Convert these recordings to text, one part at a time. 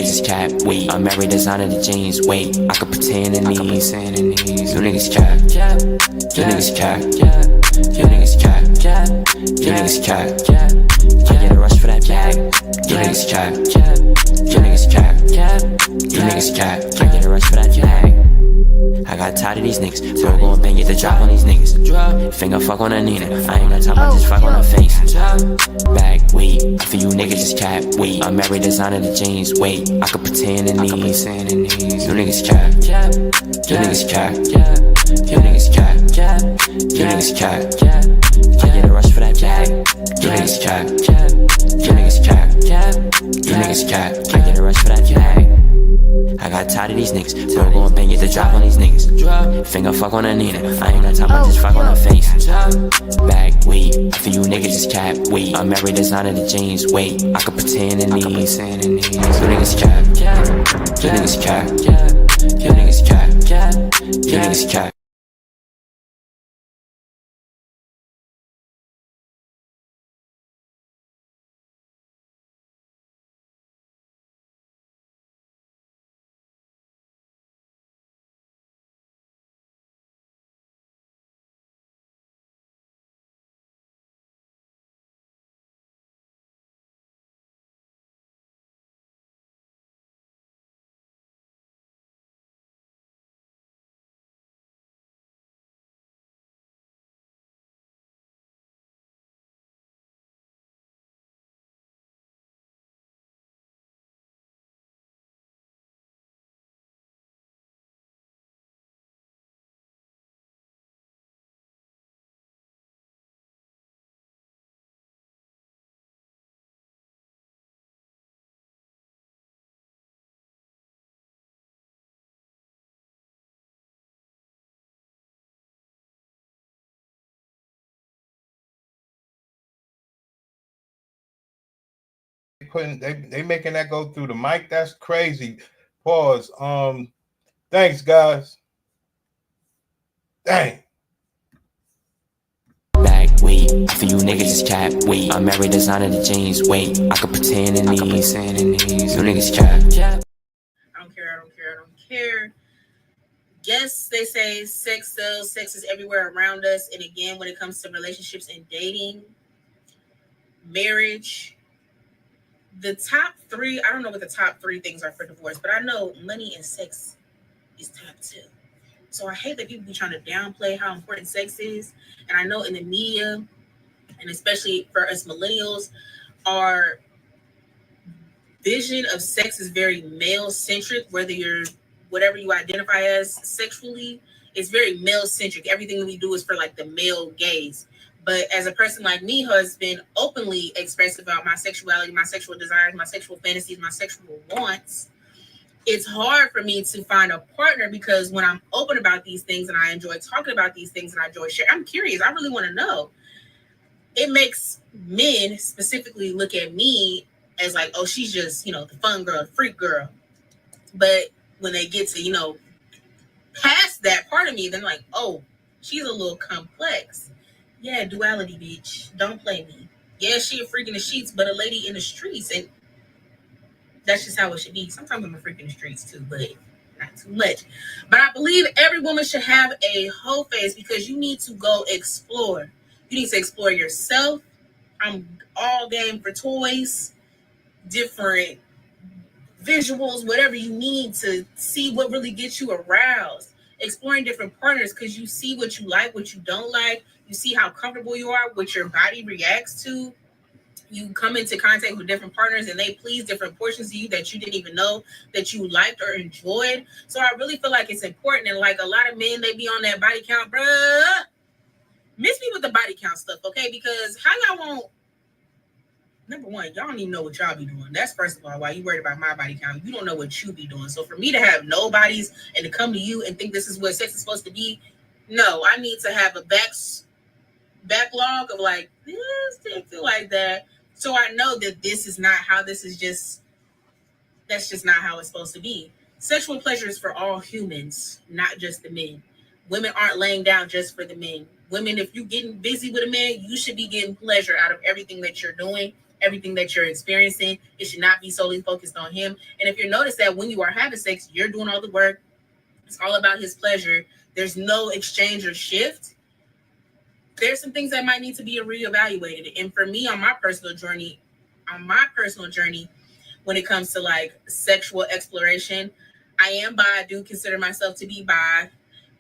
niggas is cap, wait. I'm married, designer the jeans, wait. I could pretend in these. You niggas cap, you niggas cap, you niggas cap, you niggas cap. I get a rush for that bag. You niggas cap, you niggas cap, you niggas cap. I get a rush for that bag. I got tired of these niggas, bro, gon' bang, get the drop on these niggas. Finger fuck on a Nina, I ain't got time, I just fuck on her face. Bag, wait, for you niggas just cap, wait. I'm married, designer the jeans, wait. I could pretend in these. You niggas cap, you niggas cap, you niggas cap, you niggas cap. I get a rush for that bag. You niggas cap, you niggas cap, you niggas cap. I get a rush for that bag. I got tired of these niggas, bro, gon' bang, get the drop on these niggas. Finger fuck on a Nina, I ain't got time, I just fuck on her face. Bag, wait, for you niggas just cap, wait. I'm married, designer the jeans, wait. I could pretend in these. You niggas cap, you niggas cap, you niggas cap, you niggas cap. They making that go through the mic. That's crazy. Pause. Thanks, guys. Dang. Bag, wait, for you niggas just cap, wait. I'm married, designer the jeans, wait. I could pretend in these. You niggas cap. I don't care. Yes, they say sex sells, sex is everywhere around us. And again, when it comes to relationships and dating, marriage, the top three, I don't know what the top three things are for divorce, but I know money and sex is top two. So I hate that people be trying to downplay how important sex is. And I know in the media, and especially for us millennials, our vision of sex is very male-centric, whatever you identify as sexually, it's very male-centric. Everything we do is for like the male gaze. But as a person like me who has been openly expressive about my sexuality, my sexual desires, my sexual fantasies, my sexual wants, it's hard for me to find a partner because when I'm open about these things and I enjoy talking about these things and I enjoy sharing, I'm curious. I really want to know. It makes men specifically look at me as like, oh, she's just, the fun girl, the freak girl. But when they get to, past that part of me, then like, oh, she's a little complex. Yeah, duality, bitch. Don't play me. Yeah, she a freak in the sheets, but a lady in the streets. And that's just how it should be. Sometimes I'm a freak in the streets too, but not too much. But I believe every woman should have a whole face because you need to go explore. You need to explore yourself. I'm all game for toys, different visuals, whatever you need to see what really gets you aroused. Exploring different partners because you see what you like, what you don't like. You see how comfortable you are, what your body reacts to. You come into contact with different partners and they please different portions of you that you didn't even know that you liked or enjoyed. So I really feel like it's important. And like a lot of men, they be on that body count, bruh. Miss me with the body count stuff, okay? Because how y'all won't, number one, y'all don't even know what y'all be doing. That's first of all, why you worried about my body count. You don't know what you be doing. So for me to have no bodies and to come to you and think this is what sex is supposed to be, no, I need to have a backlog of like, this didn't feel like that. So I know that this is not how that's just not how it's supposed to be. Sexual pleasure is for all humans, not just the men. Women aren't laying down just for the men. Women, if you're getting busy with a man, you should be getting pleasure out of everything that you're doing. everything that you're experiencing. It should not be solely focused on him. And if you notice that when you are having sex, you're doing all the work, it's all about his pleasure, there's no exchange or shift, there's some things that might need to be reevaluated. And for me, on my personal journey, when it comes to like sexual exploration, I am bi. I do consider myself to be bi,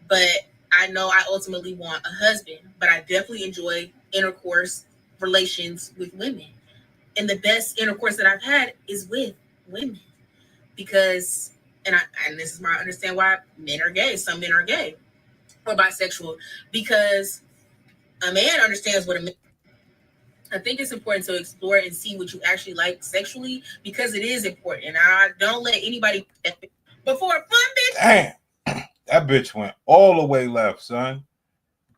but I know I ultimately want a husband. But I definitely enjoy intercourse relations with women. And the best intercourse that I've had is with women because, and this is why I understand why men are gay. Some men are gay or bisexual because a man understands what a man. I think it's important to explore and see what you actually like sexually because it is important. I don't let anybody before fun bitch. Damn, that bitch went all the way left, son.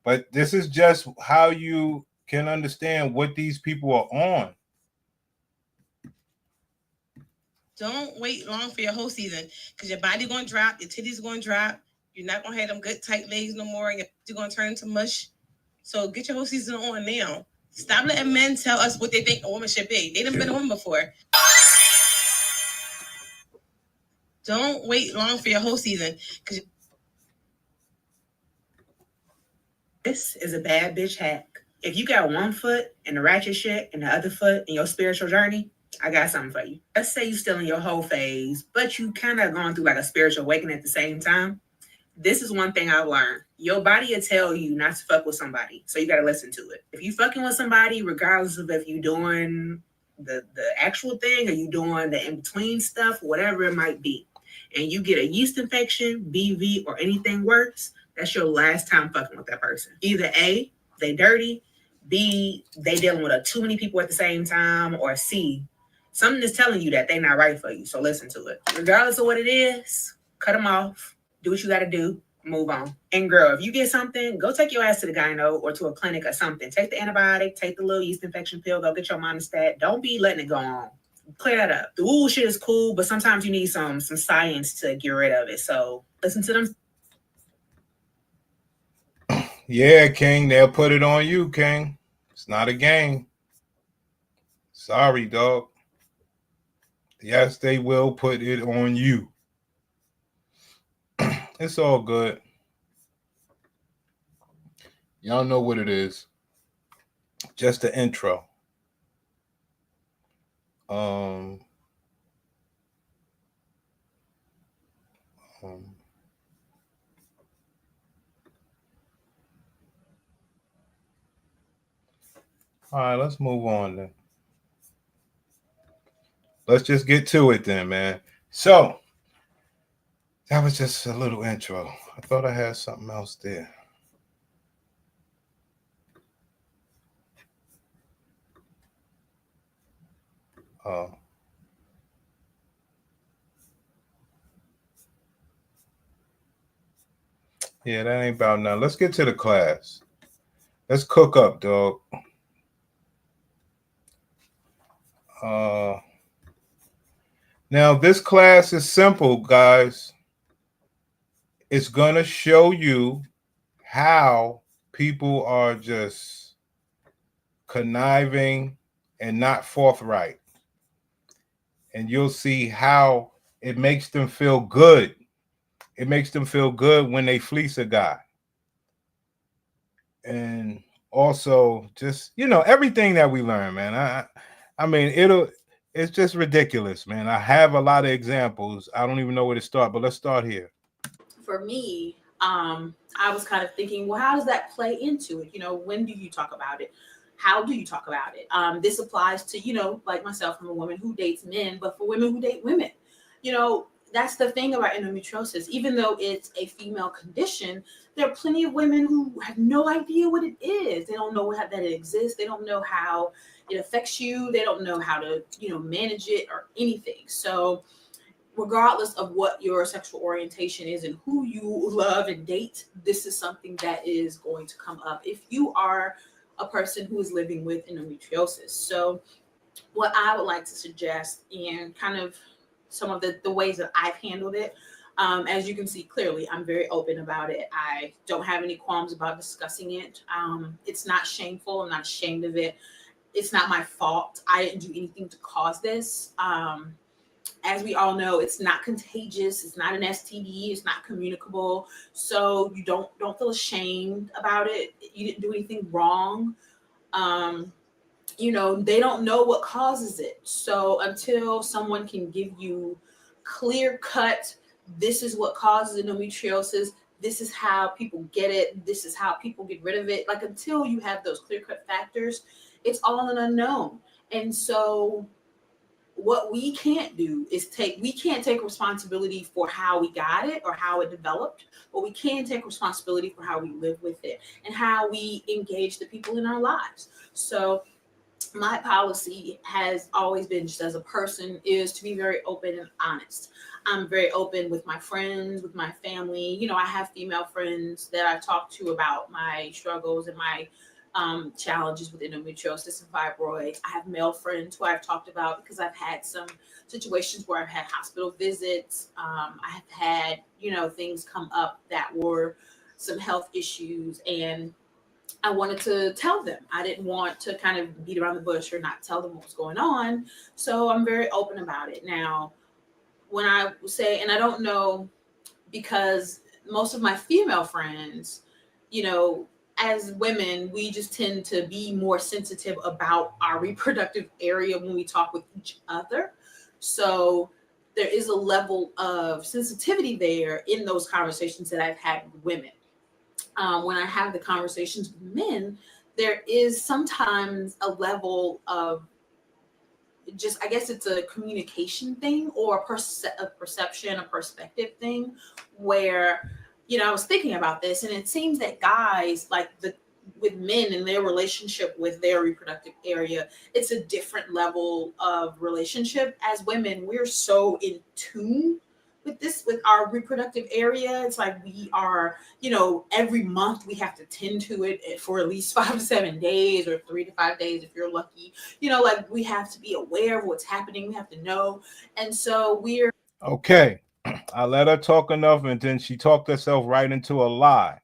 But this is just how you can understand what these people are on. Don't wait long for your whole season because your body going to drop, your titties going to drop. You're not going to have them good tight legs no more. You're going to turn into mush. So get your whole season on now. Stop letting men tell us what they think a woman should be. They done been a woman before. Don't wait long for your whole season. This is a bad bitch hack. If you got one foot in the ratchet shit and the other foot in your spiritual journey, I got something for you. Let's say you still in your whole phase, but you kind of going through like a spiritual awakening at the same time. This is one thing I've learned. Your body will tell you not to fuck with somebody, so you got to listen to it. If you fucking with somebody, regardless of if you doing the actual thing or you doing the in-between stuff, whatever it might be, and you get a yeast infection, BV, or anything worse, that's your last time fucking with that person. Either A, they dirty, B, they dealing with too many people at the same time, or C, something is telling you that they not right for you, so listen to it. Regardless of what it is, cut them off, do what you got to do, move on. And girl, if you get something, go take your ass to the gyno or to a clinic or something. Take the antibiotic, take the little yeast infection pill, go get your monostat. Don't be letting it go on. Clear that up. The woo shit is cool, but sometimes you need some science to get rid of it. So listen to them. Yeah, King, they'll put it on you, King. It's not a game. Sorry, dog. Yes, they will put it on you. It's all good. Y'all know what it is. Just the intro. All right, let's move on then. Let's just get to it then, man. So, that was just a little intro. I thought I had something else there. Yeah, that ain't about nothing. Let's get to the class. Let's cook up, dog. Now, this class is simple, guys. It's going to show you how people are just conniving and not forthright. And you'll see how it makes them feel good. It makes them feel good when they fleece a guy. And also just, everything that we learn, man. I mean, it's just ridiculous, man. I have a lot of examples. I don't even know where to start, but let's start here. For me, I was kind of thinking, well, how does that play into it? When do you talk about it? How do you talk about it? This applies to, like myself, I'm a woman who dates men, but for women who date women, that's the thing about endometriosis. Even though it's a female condition, there are plenty of women who have no idea what it is. They don't know that it exists. They don't know how it affects you. They don't know how to, manage it or anything. So regardless of what your sexual orientation is and who you love and date, this is something that is going to come up if you are a person who is living with endometriosis. So what I would like to suggest, and kind of some of the ways that I've handled it, as you can see clearly, I'm very open about it. I don't have any qualms about discussing it. It's not shameful. I'm not ashamed of it. it's not my fault. I didn't do anything to cause this. As we all know, it's not contagious. It's not an STD. It's not communicable. So you don't feel ashamed about it. You didn't do anything wrong. They don't know what causes it. So until someone can give you clear cut, this is what causes endometriosis, this is how people get it, this is how people get rid of it. Like, until you have those clear cut factors, it's all an unknown. And so what we can't do is we can't take responsibility for how we got it or how it developed, but we can take responsibility for how we live with it and how we engage the people in our lives. So my policy has always been, just as a person, is to be very open and honest. I'm very open with my friends, with my family. I have female friends that I talk to about my struggles and my challenges with endometriosis and fibroids. I have male friends who I've talked about because I've had some situations where I've had hospital visits. I have had, things come up that were some health issues, and I wanted to tell them. I didn't want to kind of beat around the bush or not tell them what was going on. So I'm very open about it. Now, when I say, and I don't know, because most of my female friends, as women, we just tend to be more sensitive about our reproductive area when we talk with each other. So there is a level of sensitivity there in those conversations that I've had with women. When I have the conversations with men, there is sometimes a level of just, I guess it's a communication thing or a perception, a perspective thing, where, I was thinking about this, and it seems that guys, with men and their relationship with their reproductive area, it's a different level of relationship. As women, we're so in tune with our reproductive area. It's like we are, every month we have to tend to it for at least 5 to 7 days, or 3 to 5 days if you're lucky. Like, we have to be aware of what's happening. We have to know. And so we're Okay. I let her talk enough, and then she talked herself right into a lie.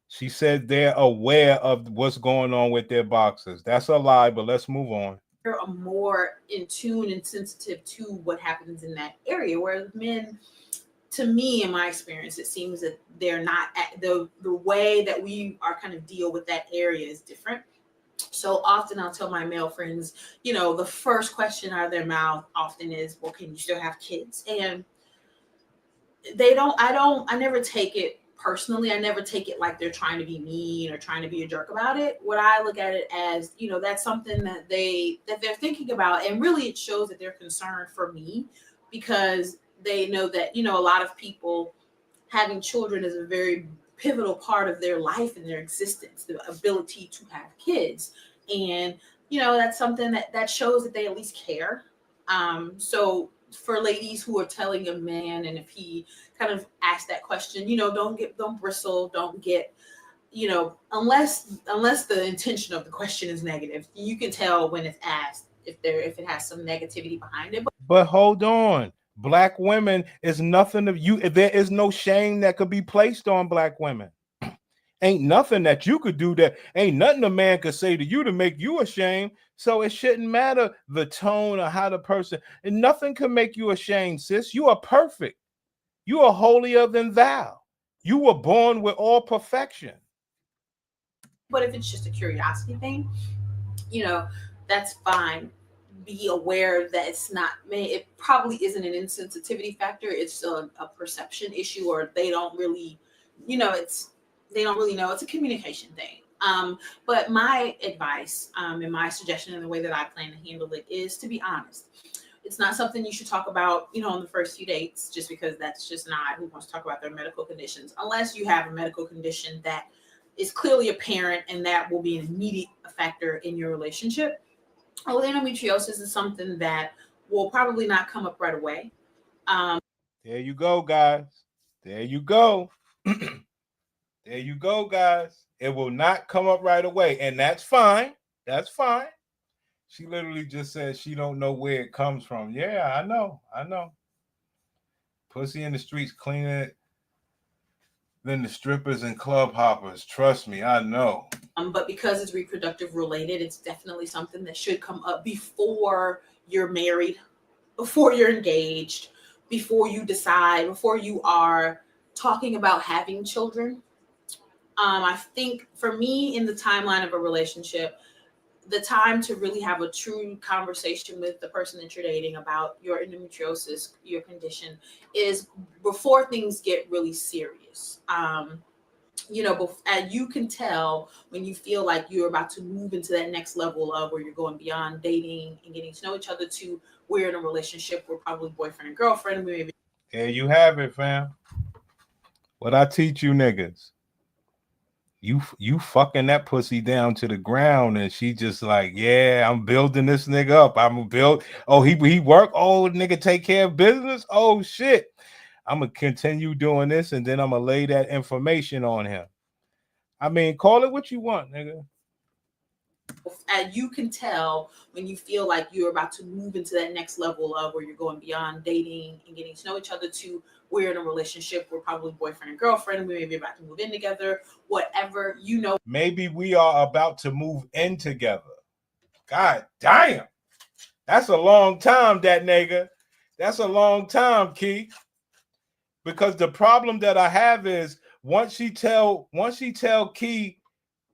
She said they're aware of what's going on with their boxers. That's a lie, but let's move on. more in tune and sensitive to what happens in that area, whereas men, to me, in my experience, it seems that they're not the way that we are kind of deal with that area is different. So often I'll tell my male friends, the first question out of their mouth often is, well, can you still have kids? And I never take it personally. I never take it like they're trying to be mean or trying to be a jerk about it. What I look at it as, that's something that they're thinking about. And really it shows that they're concerned for me, because they know that, a lot of people, having children is a very pivotal part of their life and their existence, the ability to have kids. And, that's something that shows that they at least care. So for ladies who are telling a man, and if he kind of asks that question, don't bristle, don't get, unless the intention of the question is negative. You can tell when it's asked if it has some negativity behind it. But hold on. Black women is nothing of you. There is no shame that could be placed on black women. Ain't nothing that you could do, that ain't nothing a man could say to you to make you ashamed. So it shouldn't matter the tone or how the person, and nothing can make you ashamed, sis. You are perfect. You are holier than thou. You were born with all perfection. But if it's just a curiosity thing, that's fine. Be aware that it probably isn't an insensitivity factor. It's a perception issue, or they don't really know. They don't really know. It's a communication thing. But my advice, and my suggestion, and the way that I plan to handle it, is to be honest. It's not something you should talk about, on the first few dates, just because that's just not who wants to talk about their medical conditions, unless you have a medical condition that is clearly apparent and that will be an immediate factor in your relationship. Endometriosis is something that will probably not come up right away. There you go, guys. There you go. There you go, guys. It will not come up right away, and that's fine. That's fine. She literally just said she don't know where it comes from. Yeah, I know. Pussy in the streets cleaning it. than the strippers and club hoppers. Trust me, I know. But because it's reproductive related, it's definitely something that should come up before you're married, before you're engaged, before you decide, before you are talking about having children. I think for me, in the timeline of a relationship, the time to really have a true conversation with the person that you're dating about your endometriosis, your condition, is before things get really serious. And you can tell when you feel like you're about to move into that next level of where you're going beyond dating and getting to know each other to we're in a relationship, we're probably boyfriend and girlfriend. We maybe There you have it, fam. What I teach you niggas. You fucking that pussy down to the ground, and she just like, yeah, I'm building this nigga up. I'm build. Oh, he work. Oh, nigga, take care of business. Oh shit, I'm gonna continue doing this, and then I'm gonna lay that information on him. I mean, call it what you want, nigga. and you can tell when you feel like you're about to move into that next level of where you're going beyond dating and getting to know each other to we're in a relationship, we're probably boyfriend and girlfriend, we may be about to move in together, whatever, Maybe we are about to move in together. God damn, that's a long time, that nigga. That's a long time, Keith. Because the problem that I have is once she tell Key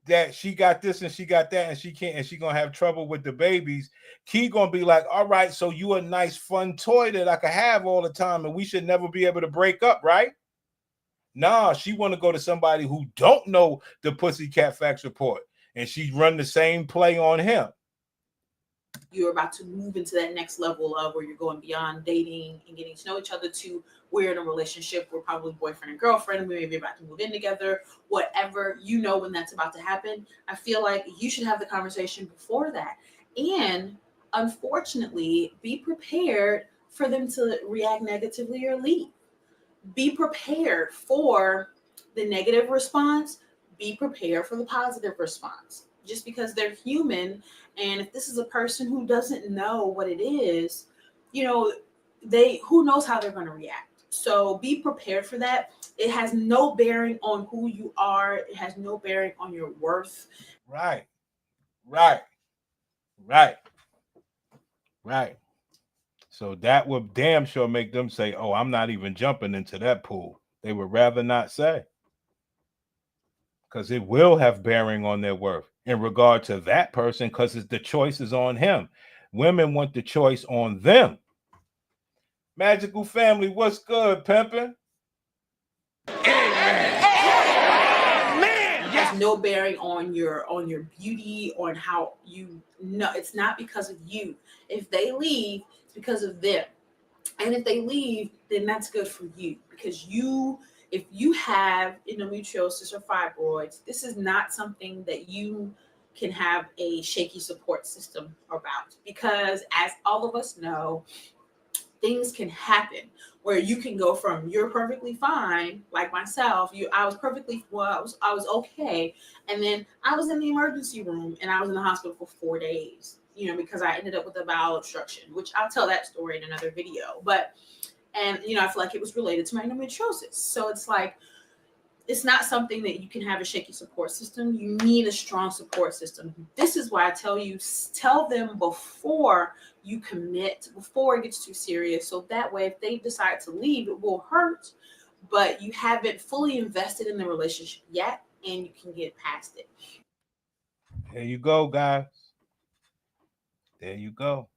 that she got this and she got that and she can't and she gonna have trouble with the babies, Key gonna be like, all right, so you a nice fun toy that I could have all the time and we should never be able to break up, right? Nah, she want to go to somebody who don't know the Pussycat Facts report and she run the same play on him. You're about to move into that next level of where you're going beyond dating and getting to know each other to we're in a relationship, we're probably boyfriend and girlfriend, we may be about to move in together, whatever, when that's about to happen. I feel like you should have the conversation before that. And unfortunately, be prepared for them to react negatively or leave. Be prepared for the negative response, be prepared for the positive response. Just because they're human, and if this is a person who doesn't know what it is, who knows how they're going to react. So be prepared for that. It has no bearing on who you are. It has no bearing on your worth. Right. So that would damn sure make them say, oh, I'm not even jumping into that pool. They would rather not say. Because it will have bearing on their worth in regard to that person, because the choice is on him. Women want the choice on them. Magical family, what's good, pimpin'? It has no bearing on your beauty, on how it's not because of you. If they leave, it's because of them. And if they leave, then that's good for you, because if you have endometriosis or fibroids, this is not something that you can have a shaky support system about, because as all of us know, things can happen where you can go from you're perfectly fine, like myself, I was perfectly well, I was okay, and then I was in the emergency room and I was in the hospital for 4 days, because I ended up with a bowel obstruction, which I'll tell that story in another video. I feel like it was related to my endometriosis. So it's like, it's not something that you can have a shaky support system. You need a strong support system. This is why I tell them before you commit, before it gets too serious. So that way, if they decide to leave, it will hurt, but you haven't fully invested in the relationship yet, and you can get past it. There you go, guys. There you go.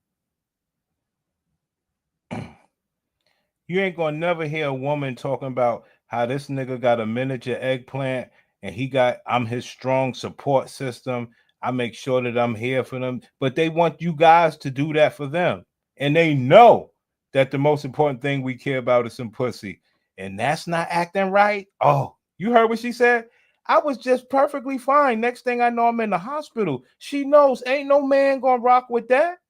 You ain't gonna never hear a woman talking about how this nigga got a miniature eggplant and I'm his strong support system. I make sure that I'm here for them. But they want you guys to do that for them. And they know that the most important thing we care about is some pussy. And that's not acting right. Oh, you heard what she said? I was just perfectly fine. Next thing I know, I'm in the hospital. She knows ain't no man gonna rock with that.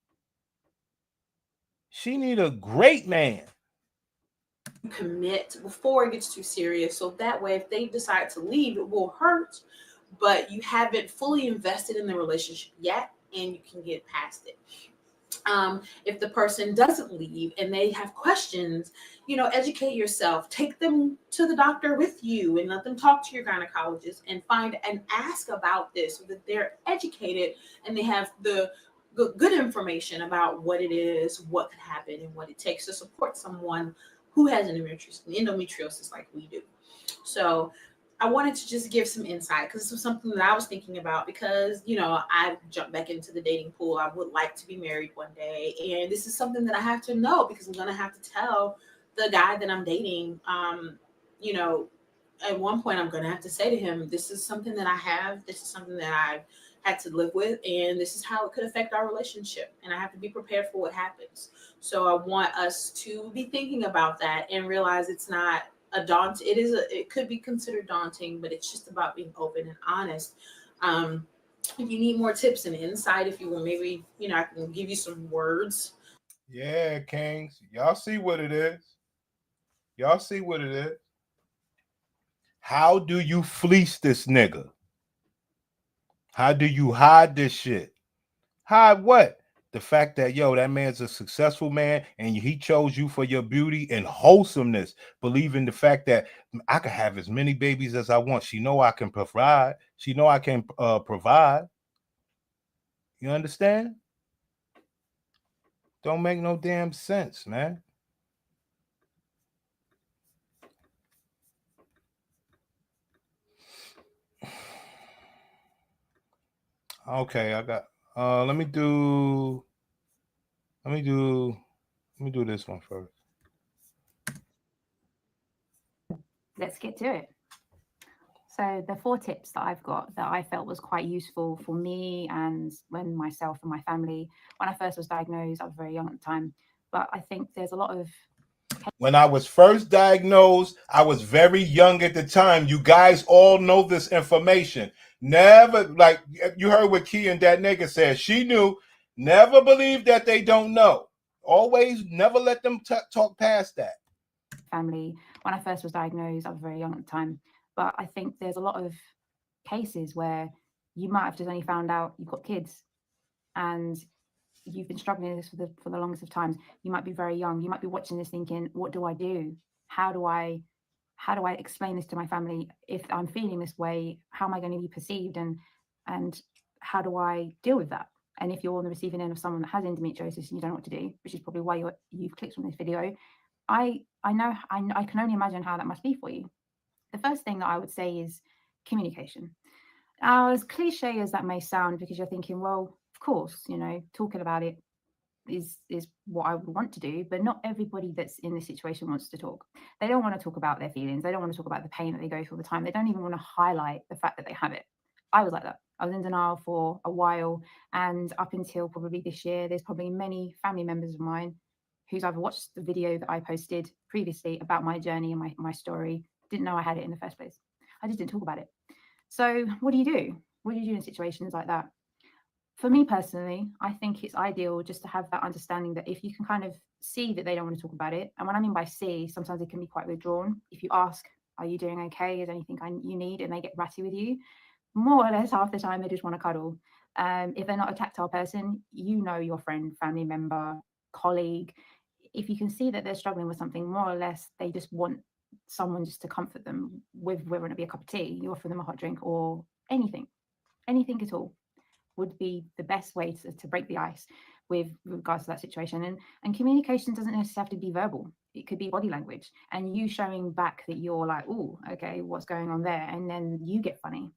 She need a great man. Commit before it gets too serious. So that way, if they decide to leave, it will hurt, but you haven't fully invested in the relationship yet, and you can get past it. If the person doesn't leave and they have questions, educate yourself, take them to the doctor with you and let them talk to your gynecologist and find and ask about this so that they're educated and they have the good information about what it is, what could happen, and what it takes to support someone who has endometriosis like we do. So I wanted to just give some insight because this was something that I was thinking about because, I jumped back into the dating pool. I would like to be married one day. And this is something that I have to know because I'm going to have to tell the guy that I'm dating, you know, at one point I'm going to have to say to him, this is something that I have. This is something that I've had to live with. And this is how it could affect our relationship. And I have to be prepared for what happens. So I want us to be thinking about that and realize it's not it could be considered daunting, but it's just about being open and honest. If you need more tips and insight, if you will, maybe I can give you some words. Yeah, Kings. Y'all see what it is. Y'all see what it is. How do you fleece this nigga? How do you hide this shit? Hide what? The fact that, that man's a successful man and he chose you for your beauty and wholesomeness. Believing the fact that I can have as many babies as I want. She know I can provide. She know I can provide. You understand? Don't make no damn sense, man. Okay, I got let me do this one first. Let's get to it. So the 4 tips that I've got that I felt was quite useful for me and when myself and my family, when I first was diagnosed, I was very young at the time, but I think there's a lot of... When I was first diagnosed, I was very young at the time. You guys all know this information. Never, like you heard what Key and that nigga said. She knew. Never believe that they don't know. Always never let them talk past that. Family, when I first was diagnosed, I was very young at the time, but I think there's a lot of cases where you might have just only found out you've got kids and you've been struggling with this for the longest of times. You might be very young. You might be watching this thinking, what do I do? How do I explain this to my family? If I'm feeling this way, how am I going to be perceived? And how do I deal with that? And if you're on the receiving end of someone that has endometriosis and you don't know what to do, which is probably why you've clicked on this video, I can only imagine how that must be for you. The first thing that I would say is communication. Now, as cliche as that may sound, because you're thinking, well, of course, talking about it is what I would want to do, but not everybody that's in this situation wants to talk. They don't want to talk about their feelings. They don't want to talk about the pain that they go through all the time. They don't even want to highlight the fact that they have it. I was like that. I was in denial for a while, and up until probably this year, there's probably many family members of mine who's either watched the video that I posted previously about my journey and my story, didn't know I had it in the first place. I just didn't talk about it. So what do you do? What do you do in situations like that? For me personally, I think it's ideal just to have that understanding that if you can kind of see that they don't want to talk about it, and what I mean by see, sometimes it can be quite withdrawn. If you ask, are you doing okay? Is there anything you need? And they get ratty with you, more or less half the time they just want to cuddle. If they're not a tactile person, your friend, family member, colleague, if you can see that they're struggling with something, more or less they just want someone just to comfort them with, whether it be a cup of tea, you offer them a hot drink or anything at all would be the best way to break the ice with regards to that situation. And communication doesn't necessarily have to be verbal. It could be body language and you showing back that you're like, oh, okay, what's going on there? And then you get funny.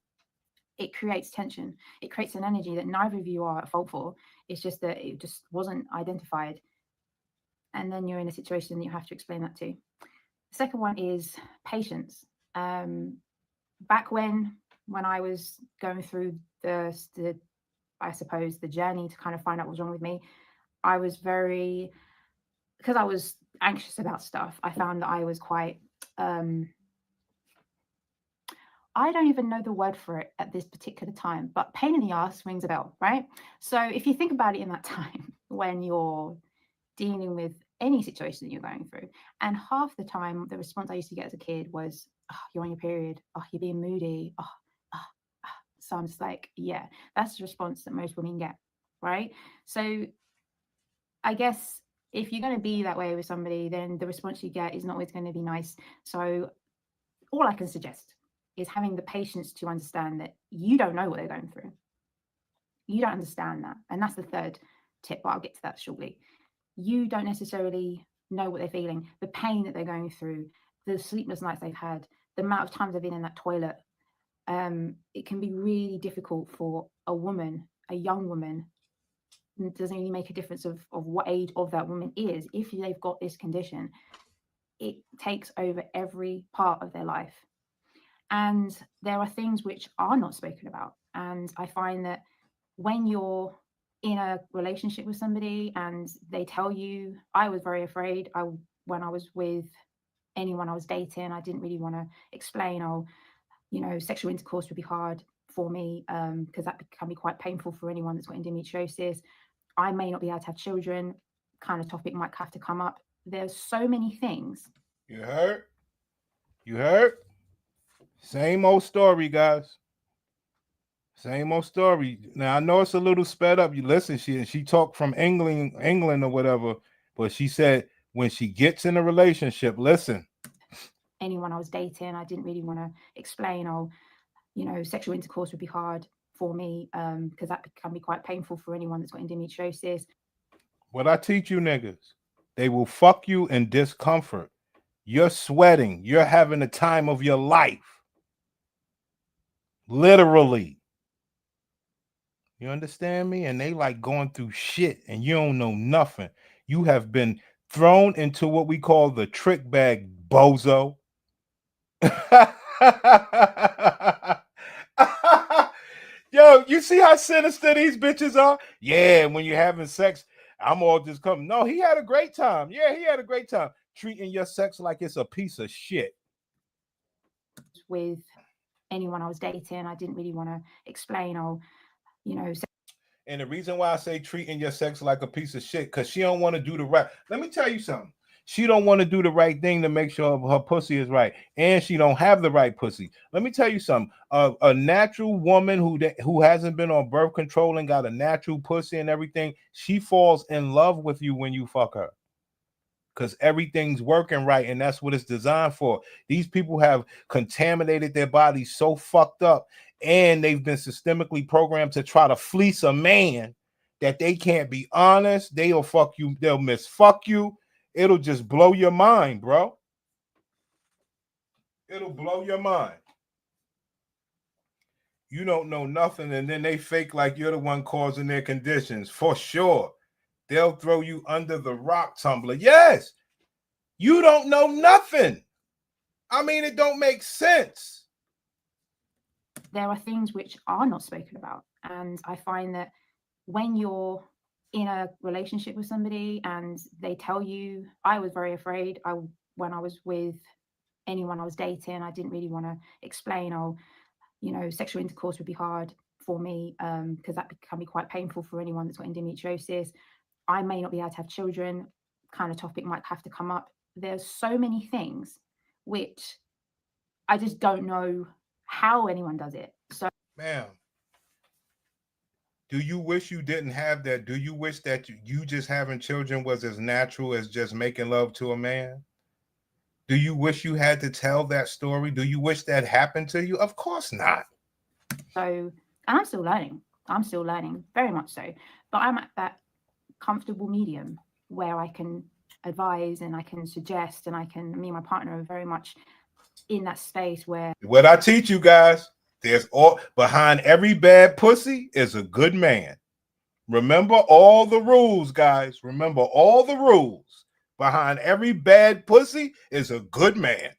It creates tension. It creates an energy that neither of you are at fault for. It's just that it just wasn't identified. And then you're in a situation that you have to explain that to. The second one is patience. Back when I was going through the I suppose the journey to kind of find out what was wrong with me, I was because I was anxious about stuff. I found that I was quite I don't even know the word for it at this particular time, but pain in the ass rings a bell, right? So if you think about it in that time when you're dealing with any situation that you're going through, and half the time the response I used to get as a kid was, oh, you're on your period, oh, you're being moody, oh. So I'm just like, yeah, that's the response that most women get, right? So I guess if you're going to be that way with somebody, then the response you get is not always going to be nice. So all I can suggest is having the patience to understand that you don't know what they're going through. You don't understand that. And that's the third tip, but I'll get to that shortly. You don't necessarily know what they're feeling, the pain that they're going through, the sleepless nights they've had, the amount of times they've been in that toilet. It can be really difficult for a woman, a young woman. It doesn't really make a difference of what age of that woman is. If they've got this condition, it takes over every part of their life. And there are things which are not spoken about. And I find that when you're in a relationship with somebody and they tell you, I was very afraid when I was with anyone I was dating, I didn't really want to explain, sexual intercourse would be hard for me because that can be quite painful for anyone that's got endometriosis. I may not be able to have children, kind of topic might have to come up. There's so many things. You heard? You heard? Same old story, guys. Same old story. Now I know it's a little sped up. You listen, she talked from England or whatever, but she said when she gets in a relationship, listen. Anyone I was dating, I didn't really want to explain, sexual intercourse would be hard for me because that can be quite painful for anyone that's got endometriosis. What I teach you niggas, they will fuck you in discomfort. You're sweating. You're having the time of your life. Literally. You understand me? And they like going through shit and you don't know nothing. You have been thrown into what we call the trick bag, bozo. Yo, you see how sinister these bitches are? Yeah, when you're having sex, I'm all just coming. No, he had a great time. Yeah, he had a great time. Treating your sex like it's a piece of shit. With anyone I was dating, I didn't really want to explain, And the reason why I say treating your sex like a piece of shit, because she don't want to do the right. Let me tell you something. She don't want to do the right thing to make sure her pussy is right, and she don't have the right pussy. Let me tell you something. A natural woman who hasn't been on birth control and got a natural pussy and everything, she falls in love with you when you fuck her. Because everything's working right, and that's what it's designed for. These people have contaminated their bodies so fucked up, and they've been systemically programmed to try to fleece a man that they can't be honest. They'll fuck you. They'll misfuck you. It'll just blow your mind, bro. It'll blow your mind. You don't know nothing, and then they fake like you're the one causing their conditions. For sure. They'll throw you under the rock tumbler. Yes. You don't know nothing. I mean, it don't make sense. There are things which are not spoken about. And I find that when you're in a relationship with somebody and they tell you, I was very afraid when I was with anyone I was dating, I didn't really want to explain, sexual intercourse would be hard for me because that can be quite painful for anyone that's got endometriosis. I may not be able to have children, kind of topic might have to come up. There's so many things which I just don't know how anyone does it. So, ma'am, do you wish you didn't have that? Do you wish that you just having children was as natural as just making love to a man? Do you wish you had to tell that story? Do you wish that happened to you? Of course not. And I'm still learning. Very much so. But I'm at that comfortable medium where I can advise and I can suggest and me and my partner are very much in that space where what I teach you guys, there's all behind every bad pussy is a good man. Remember all the rules, guys. Remember all the rules. Behind every bad pussy is a good man.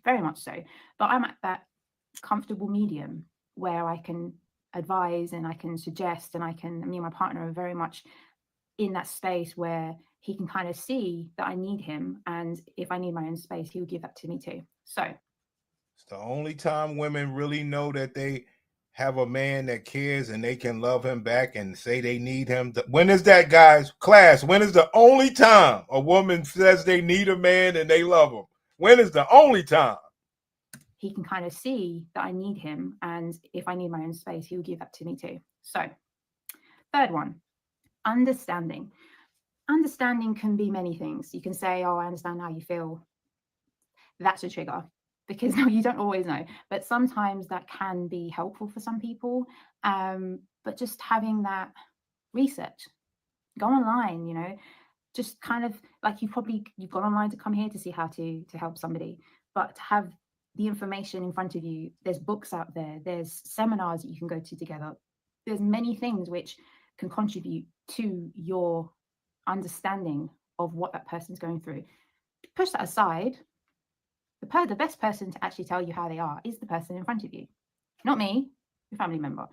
Very much so. But I'm at that comfortable medium where I can advise and I can suggest and me and my partner are very much in that space where he can kind of see that I need him, and if I need my own space, he'll give that to me too. So it's the only time women really know that they have a man that cares and they can love him back and say they need him. When is that, guys? Class, when is the only time a woman says they need a man and they love him? When is the only time? He can kind of see that I need him, and if I need my own space, he'll give that to me too. So, third one, understanding. understanding can be many things. You can say, oh, I understand how you feel. That's a trigger, because you don't always know. But sometimes that can be helpful for some people. But just having that research, go online, just kind of like you've gone online to come here to see how to help somebody, but to have the information in front of you. There's books out there, there's seminars that you can go to together. There's many things which can contribute to your understanding of what that person's going through. Push that aside. The best person to actually tell you how they are is the person in front of you, not me, your family member,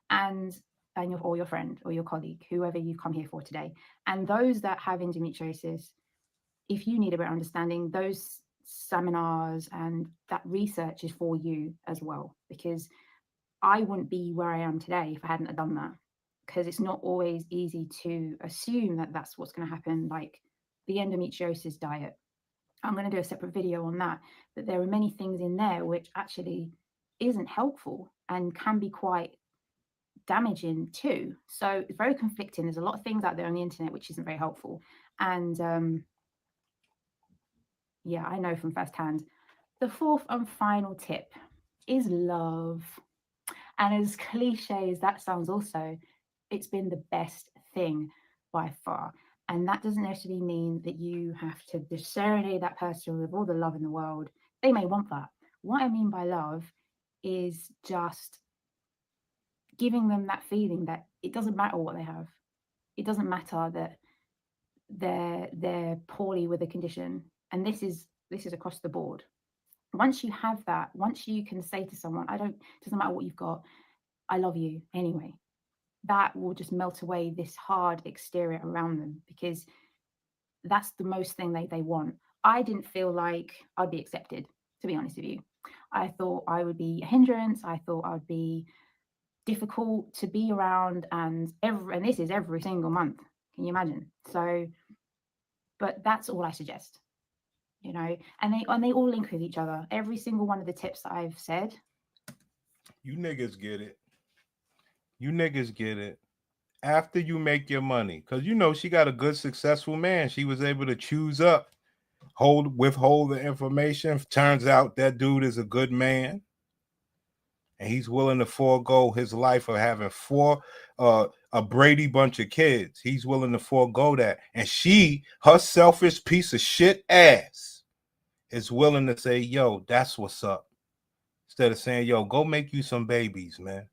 and your friend or your colleague, whoever you've come here for today. And those that have endometriosis, if you need a better understanding, those seminars and that research is for you as well, because I wouldn't be where I am today if I hadn't done that, because it's not always easy to assume that that's what's going to happen. Like the endometriosis diet, I'm going to do a separate video on that, but there are many things in there which actually isn't helpful and can be quite damaging too. So it's very conflicting. There's a lot of things out there on the internet which isn't very helpful. And yeah, I know from firsthand. The fourth and final tip is love. And as cliche as that sounds also, it's been the best thing by far. And that doesn't necessarily mean that you have to serenade that person with all the love in the world. They may want that. What I mean by love is just giving them that feeling that it doesn't matter what they have. It doesn't matter that they're poorly with a condition. And this is across the board. Once you have that, once you can say to someone, it doesn't matter what you've got, I love you anyway, that will just melt away this hard exterior around them, because that's the most thing they want. I didn't feel like I'd be accepted, to be honest with you. I thought I would be a hindrance. I thought I would be difficult to be around, and this is every single month. Can you imagine? So, but that's all I suggest, and they all link with each other. Every single one of the tips that I've said. You niggas get it. You niggas get it. After you make your money, because she got a good, successful man. She was able to choose up, withhold the information. Turns out that dude is a good man, and he's willing to forego his life of having a Brady bunch of kids. He's willing to forego that, and her selfish piece of shit ass, is willing to say, "Yo, that's what's up," instead of saying, "Yo, go make you some babies, man."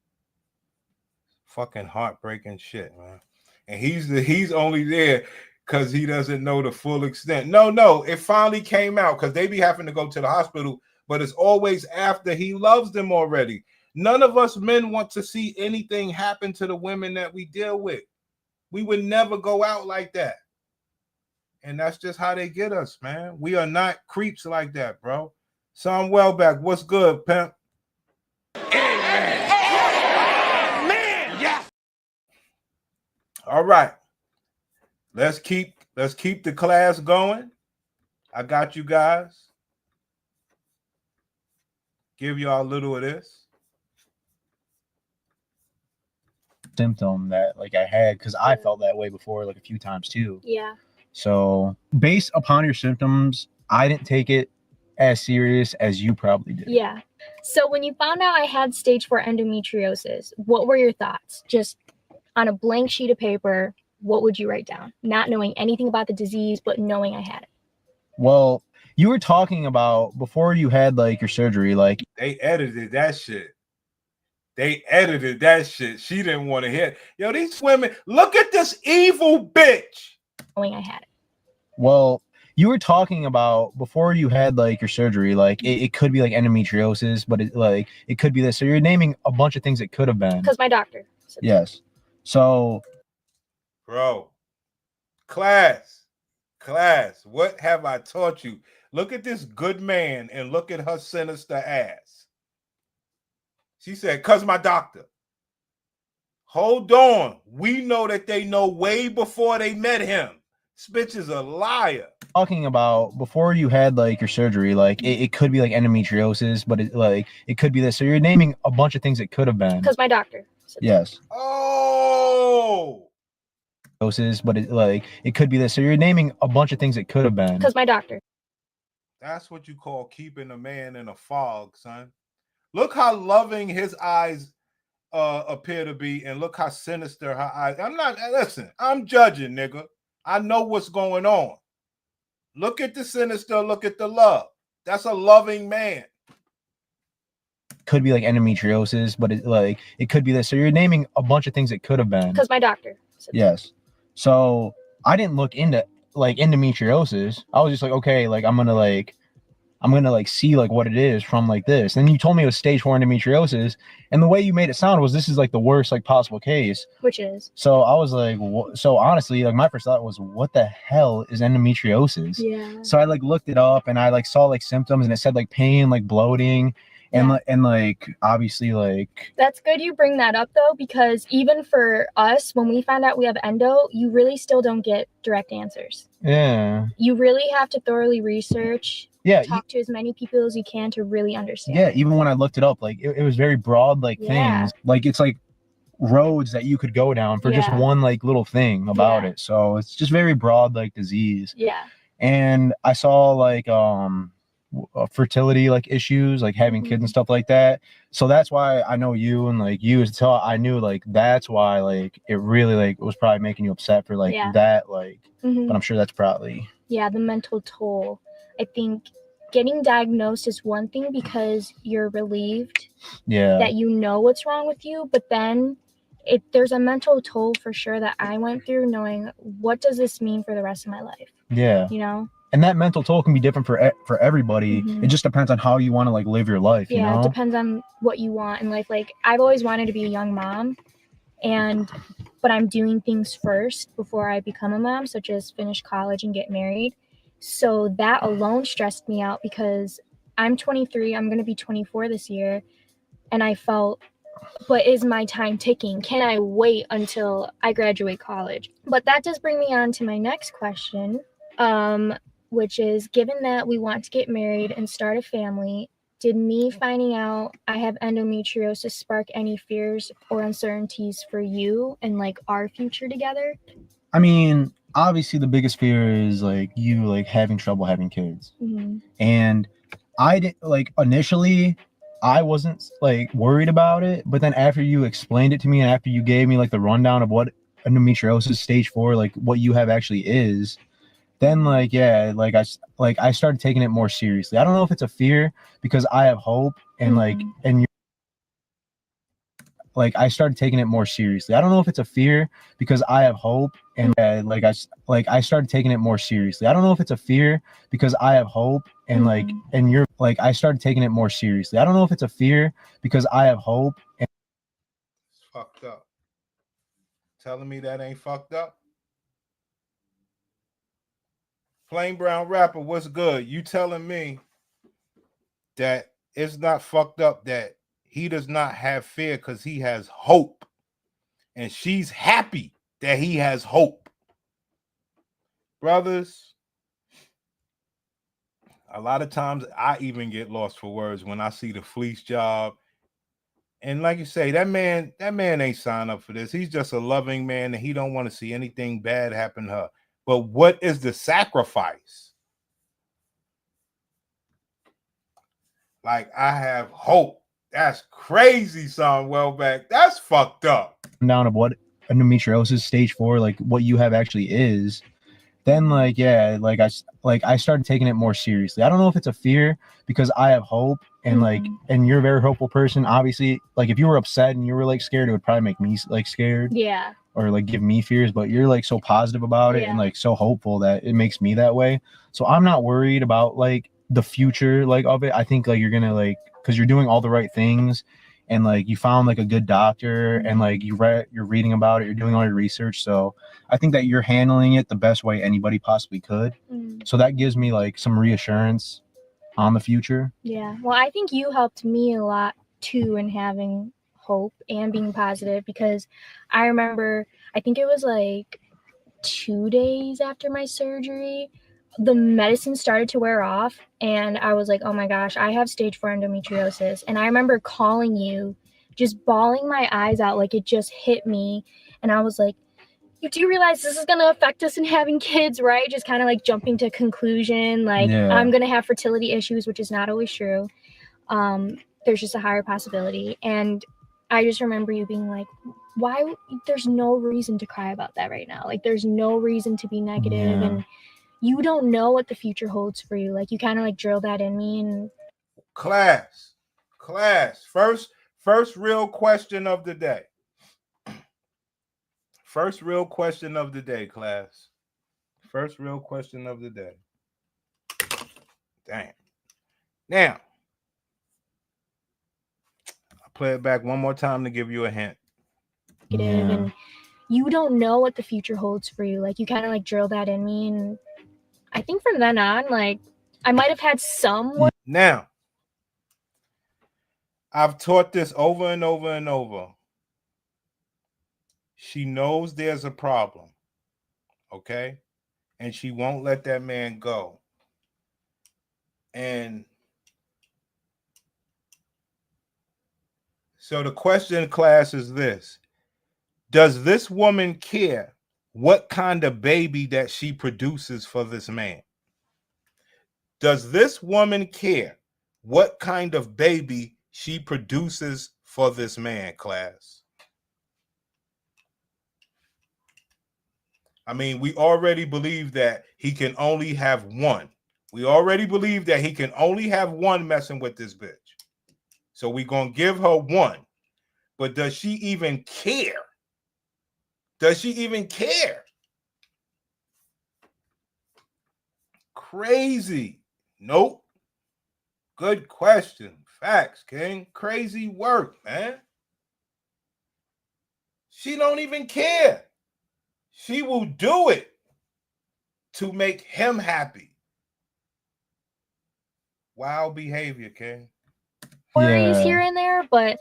Fucking heartbreaking shit, man. And he's only there because he doesn't know the full extent. No, it finally came out, because they be having to go to the hospital, but it's always after he loves them already. None of us men want to see anything happen to the women that we deal with. We would never go out like that. And that's just how they get us, man. We are not creeps like that, bro. Son Welbeck, what's good, pimp? All right, let's keep the class going. I got you guys. Give y'all a little of this symptom that I had, because I felt that way before a few times too. Yeah. So based upon your symptoms, I didn't take it as serious as you probably did. Yeah. So when you found out I had stage 4 endometriosis, what were your thoughts? Just on a blank sheet of paper, what would you write down? Not knowing anything about the disease, but knowing I had it. Well, you were talking about before you had your surgery, they edited that shit. She didn't want to hear. Yo, these women, look at this evil bitch. Knowing I had it. Well, you were talking about before you had your surgery, it could be endometriosis, but it could be this. So you're naming a bunch of things it could have been. Because my doctor said yes. So, bro, class, what have I taught you? Look at this good man and look at her sinister ass. She said, "Cause my doctor." Hold on. We know that they know way before they met him. This bitch is a liar. Talking about before you had your surgery, it could be endometriosis, but it could be this. So you're naming a bunch of things it could have been. Because my doctor said yes. Oh, but it could be this. So you're naming a bunch of things it could have been. Because my doctor. That's what you call keeping a man in a fog, son. Look how loving his eyes appear to be, and look how sinister her eyes. Listen, I'm judging, nigga. I know what's going on. Look at the sinister, look at the love. That's a loving man. Could be like endometriosis, but it could be this. So you're naming a bunch of things it could have been. Because my doctor. Yes. So I didn't look into like endometriosis. I was just like, okay, like I'm gonna see like what it is from like this. And you told me it was stage 4 endometriosis, and the way you made it sound was this is like the worst like possible case. Which is. So I was like, so honestly, like my first thought was, what the hell is endometriosis? Yeah. So I like looked it up, and I like saw like symptoms, and it said like pain, like bloating. And like obviously like that's good you bring that up though, because even for us, when we find out we have endo, you really still don't get direct answers. Yeah. You really have to thoroughly research. Yeah. Talk to as many people as you can to really understand. Yeah. Even when I looked it up, like it was very broad, like things. Like it's like roads that you could go down for just one like little thing about it. So it's just very broad like disease. Yeah. And I saw like fertility like issues, like having kids and stuff like that. So that's why I know you, and like you, until I knew like that's why like it really like was probably making you upset for like that like. But I'm sure that's probably the mental toll. I think getting diagnosed is one thing because you're relieved that you know what's wrong with you, but then there's a mental toll for sure that I went through, knowing what does this mean for the rest of my life. You know. And that mental toll can be different for everybody. It just depends on how you want to like live your life. You know? It depends on what you want in life. Like I've always wanted to be a young mom, but I'm doing things first before I become a mom, such as finish college and get married. So that alone stressed me out because I'm 23. I'm going to be 24 this year. And I felt, but is my time ticking? Can I wait until I graduate college? But that does bring me on to my next question. Which is, given that we want to get married and start a family, did me finding out I have endometriosis spark any fears or uncertainties for you and like our future together? I mean, obviously the biggest fear is like you like having trouble having kids. And I did like initially I wasn't like worried about it, but then after you explained it to me and after you gave me like the rundown of what endometriosis stage 4, like what you have actually is, then like I started taking it more seriously. I don't know if it's a fear because I have hope and I started taking it more seriously. I don't know if it's a fear because I have hope and I started taking it more seriously. I don't know if it's a fear because I have hope and I started taking it more seriously. I don't know if it's a fear because I have hope and it's fucked up. Telling me that ain't fucked up? Plain Brown Rapper, what's good? You telling me that it's not fucked up that he does not have fear because he has hope. And she's happy that he has hope. Brothers, a lot of times I even get lost for words when I see the fleece job. And like you say, that man ain't signed up for this. He's just a loving man and he don't want to see anything bad happen to her. But what is the sacrifice? Like, I have hope. That's crazy, son. Welbeck. That's fucked up. Down of what endometriosis stage 4, like what you have actually is, then I started taking it more seriously. I don't know if it's a fear because I have hope and and you're a very hopeful person. Obviously, like if you were upset and you were like scared, it would probably make me like scared. Yeah. Or like give me fears, but you're like so positive about it and like so hopeful that it makes me that way. So I'm not worried about like the future like of it. I think like you're gonna like, because you're doing all the right things and like you found like a good doctor and like you're reading about it, you're doing all your research. So I think that you're handling it the best way anybody possibly could. So that gives me like some reassurance on the future. Yeah. Well, I think you helped me a lot too in having hope and being positive, because I remember, I think it was like 2 days after my surgery, the medicine started to wear off and I was like, oh my gosh, I have stage 4 endometriosis. And I remember calling you, just bawling my eyes out, like it just hit me. And I was like, you do realize this is going to affect us in having kids, right? Just kind of like jumping to conclusion, like I'm going to have fertility issues, which is not always true. There's just a higher possibility. And I just remember you being like, why? There's no reason to cry about that right now. Like, there's no reason to be negative, and you don't know what the future holds for you. Like, you kind of like drill that in me. And class, first real question of the day. First real question of the day, class. First real question of the day. Damn. Now, I'll play it back one more time to give you a hint. And you don't know what the future holds for you. Like, you kind of like drill that in me. And I think from then on, like, I might have had some. Now, I've taught this over and over and over. She knows there's a problem, okay? And she won't let that man go. And so the question in class is this. Does this woman care what kind of baby that she produces for this man? Does this woman care what kind of baby she produces for this man, class? I mean, we already believe that he can only have one. We already believe that he can only have one messing with this bitch. So we're going to give her one. But does she even care? Does she even care? Crazy. Nope. Good question. Facts, King. Crazy work, man. She don't even care. She will do it to make him happy. Wild behavior, King. Worries here and there, but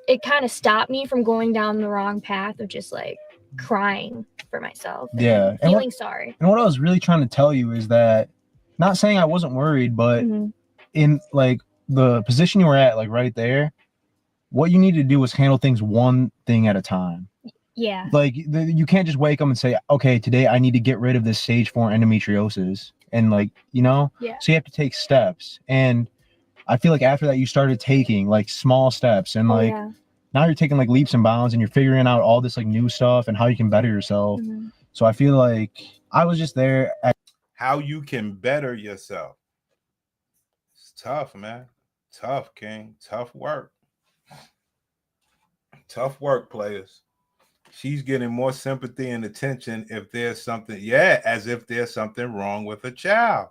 it kind of stopped me from going down the wrong path of just like crying for myself. Yeah. And feeling sorry. And what I was really trying to tell you is that, not saying I wasn't worried, but in like the position you were at, like right there, what you need to do is handle things one thing at a time. Yeah. Like you can't just wake up and say, okay, today I need to get rid of this stage 4 endometriosis. And like, you know, so you have to take steps. And I feel like after that, you started taking like small steps and like now you're taking like leaps and bounds and you're figuring out all this like new stuff and how you can better yourself. So I feel like I was just there at how you can better yourself. It's tough, man. Tough, King. Tough work. Tough work, players. She's getting more sympathy and attention if there's something, as if there's something wrong with a child.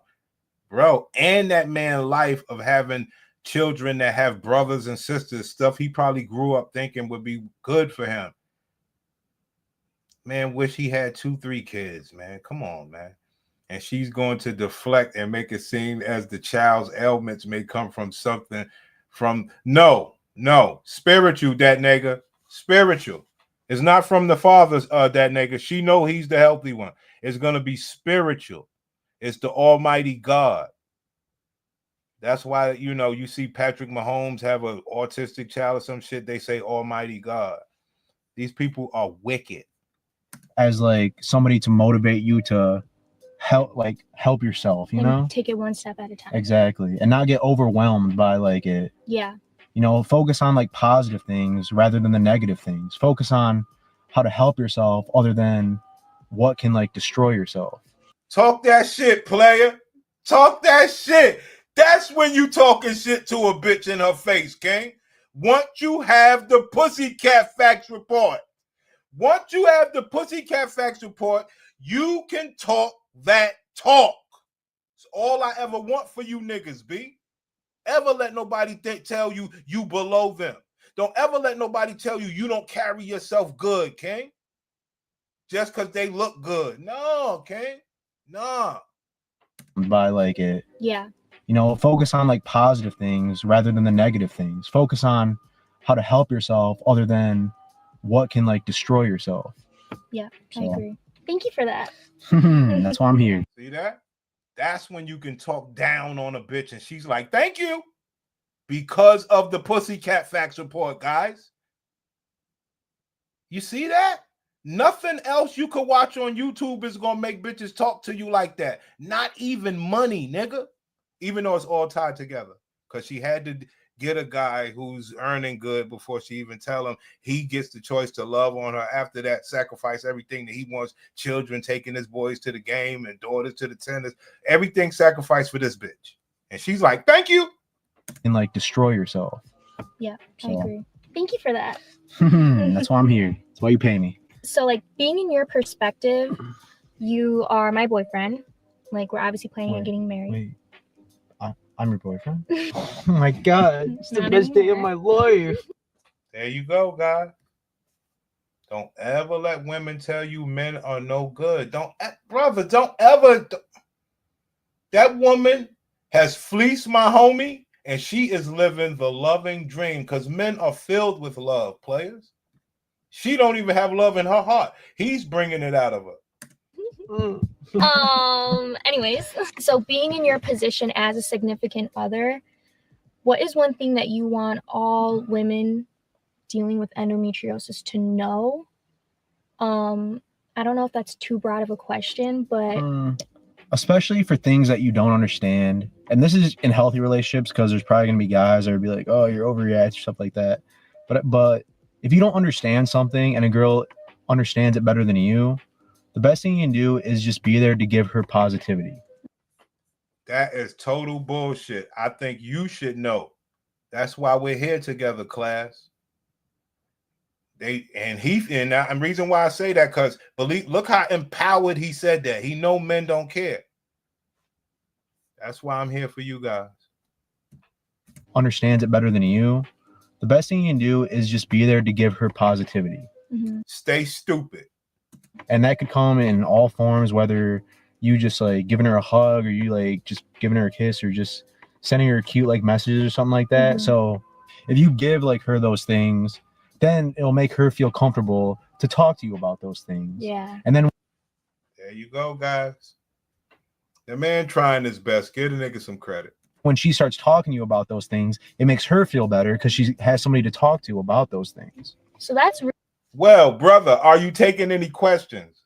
Bro, and that man life of having children that have brothers and sisters, stuff he probably grew up thinking would be good for him. Man, wish he had 2-3 kids, man. Come on, man. And she's going to deflect and make it seem as the child's ailments may come from something from no, spiritual, that nigga. Spiritual. It's not from the father's that nigga. She know he's the healthy one. It's gonna be spiritual. It's the Almighty God. That's why, you know, you see Patrick Mahomes have an autistic child or some shit, they say Almighty God. These people are wicked. As like somebody to motivate you to help yourself, you know? Take it one step at a time. Exactly. And not get overwhelmed by like it. Yeah. You know, focus on like positive things rather than the negative things. Focus on how to help yourself other than what can like destroy yourself. Talk that shit, player. Talk that shit. That's when you talking shit to a bitch in her face, King. Once you have the Pussycat Facts report, you can talk that talk. It's all I ever want for you niggas, B. Ever let nobody tell you you below them. Don't ever let nobody tell you don't carry yourself good, King. Just because they look good. No, King. No. By like it. Yeah. You know, focus on like positive things rather than the negative things. Focus on how to help yourself other than what can like destroy yourself. Yeah, I agree. Thank you for that. That's why I'm here. See that? That's when you can talk down on a bitch and she's like, thank you. Because of the Pussycat Facts report, guys. You see that? Nothing else you could watch on YouTube is gonna make bitches talk to you like that. Not even money, nigga. Even though it's all tied together. Because she had to get a guy who's earning good before she even tell him he gets the choice to love on her. After that, sacrifice everything that he wants. Children, taking his boys to the game and daughters to the tennis. Everything sacrificed for this bitch. And she's like, thank you. And like destroy yourself. Yeah, I agree. Thank you for that. That's why I'm here. That's why you pay me. So, like, being in your perspective, you are my boyfriend. Like, we're obviously planning on getting married. Wait. I'm your boyfriend? Oh my God. It's the best day of my life. There you go, guys. Don't ever let women tell you men are no good. Don't ever. That woman has fleeced my homie, and she is living the loving dream because men are filled with love, players. She don't even have love in her heart. He's bringing it out of her. Anyways, so being in your position as a significant other, what is one thing that you want all women dealing with endometriosis to know? I don't know if that's too broad of a question, but especially for things that you don't understand, and this is in healthy relationships, because there's probably gonna be guys that would be like, oh, you're overreacting, stuff like that. But if you don't understand something and a girl understands it better than you, the best thing you can do is just be there to give her positivity. That is total bullshit. I think you should know. That's why we're here together, class. And the reason why I say that, because look how empowered he said that. He know men don't care. That's why I'm here for you guys. Understands it better than you. The best thing you can do is just be there to give her positivity. Mm-hmm. Stay stupid. And that could come in all forms, whether you just like giving her a hug, or you like just giving her a kiss, or just sending her cute like messages or something like that. Mm-hmm. So if you give like her those things, then it'll make her feel comfortable to talk to you about those things. Yeah. And then there you go, guys. The man trying his best. Give a nigga some credit. When she starts talking to you about those things, it makes her feel better because she has somebody to talk to about those things. So that's well, brother, are you taking any questions?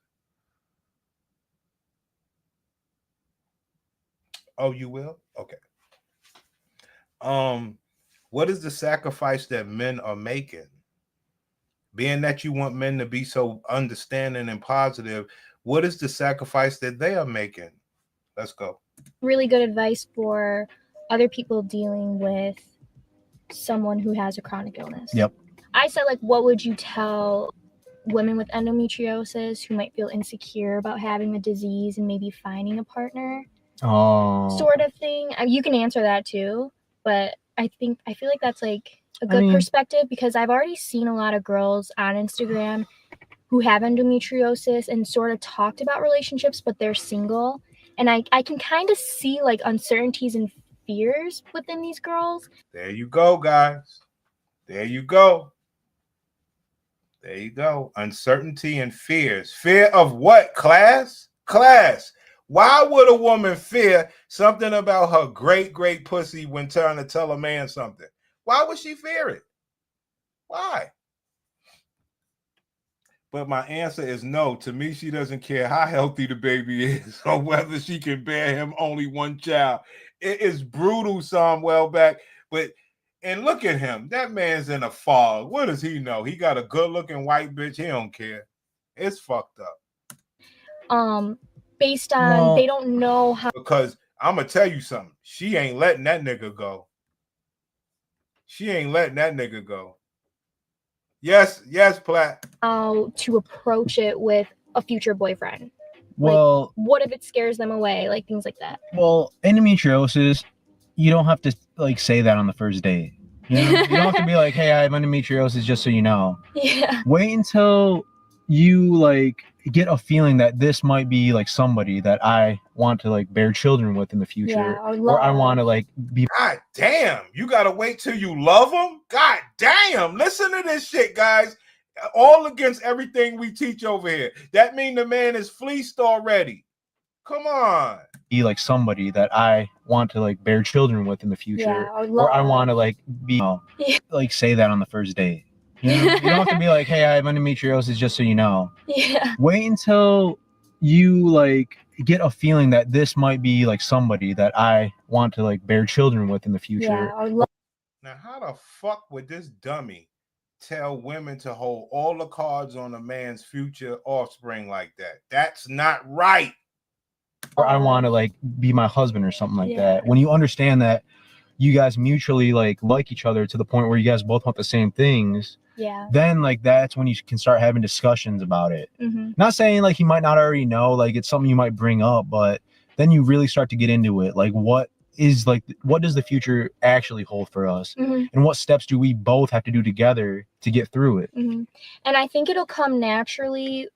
Oh, you will? Okay. What is the sacrifice that men are making? Being that you want men to be so understanding and positive, what is the sacrifice that they are making? Let's go. Really good advice for other people dealing with someone who has a chronic illness. Yep. I said, like, what would you tell women with endometriosis who might feel insecure about having the disease and maybe finding a partner? Sort of thing. You can answer that too, but I feel like that's like a good perspective, because I've already seen a lot of girls on Instagram who have endometriosis and sort of talked about relationships, but they're single. And I can kind of see like uncertainties and fears within these girls. There you go, guys. There you go. There you go. Uncertainty and fears. Fear of what, class? Class. Why would a woman fear something about her great pussy when trying to tell a man something? Why would she fear it? Why? But my answer is no. To me, she doesn't care how healthy the baby is or whether she can bear him only one child. It is brutal, Samuel back. And look at him. That man's in a fog. What does he know? He got a good-looking white bitch. He don't care. It's fucked up. Based on they don't know how. Because I'm going to tell you something. She ain't letting that nigga go. She ain't letting that nigga go. Yes, Platt. How to approach it with a future boyfriend. Well, like, what if it scares them away? Like things like that. Well, endometriosis, you don't have to like say that on the first date. You know? You don't have to be like, hey, I have endometriosis, just so you know. Yeah. Wait until you like get a feeling that this might be like somebody that I want to like bear children with in the future. Yeah, or I want to like be. God damn. You got to wait till you love them? God damn. Listen to this shit, guys. All against everything we teach over here. That mean the man is fleeced already. Come on. Be like somebody that I want to like bear children with in the future. Yeah, or I want to like be like say that on the first date. You know, you don't have to be like, hey, I have endometriosis, just so you know. Yeah. Wait until you like get a feeling that this might be like somebody that I want to like bear children with in the future. Yeah. Now, how the fuck would this dummy tell women to hold all the cards on a man's future offspring like that? That's not right. Or I want to like be my husband or something like Yeah. that. When you understand that you guys mutually like each other to the point where you guys both want the same things, Yeah. then like that's when you can start having discussions about it. Mm-hmm. Not saying like he might not already know, like it's something you might bring up, but then you really start to get into it. Like what does the future actually hold for us? Mm-hmm. And what steps do we both have to do together to get through it? Mm-hmm. And I think it'll come naturally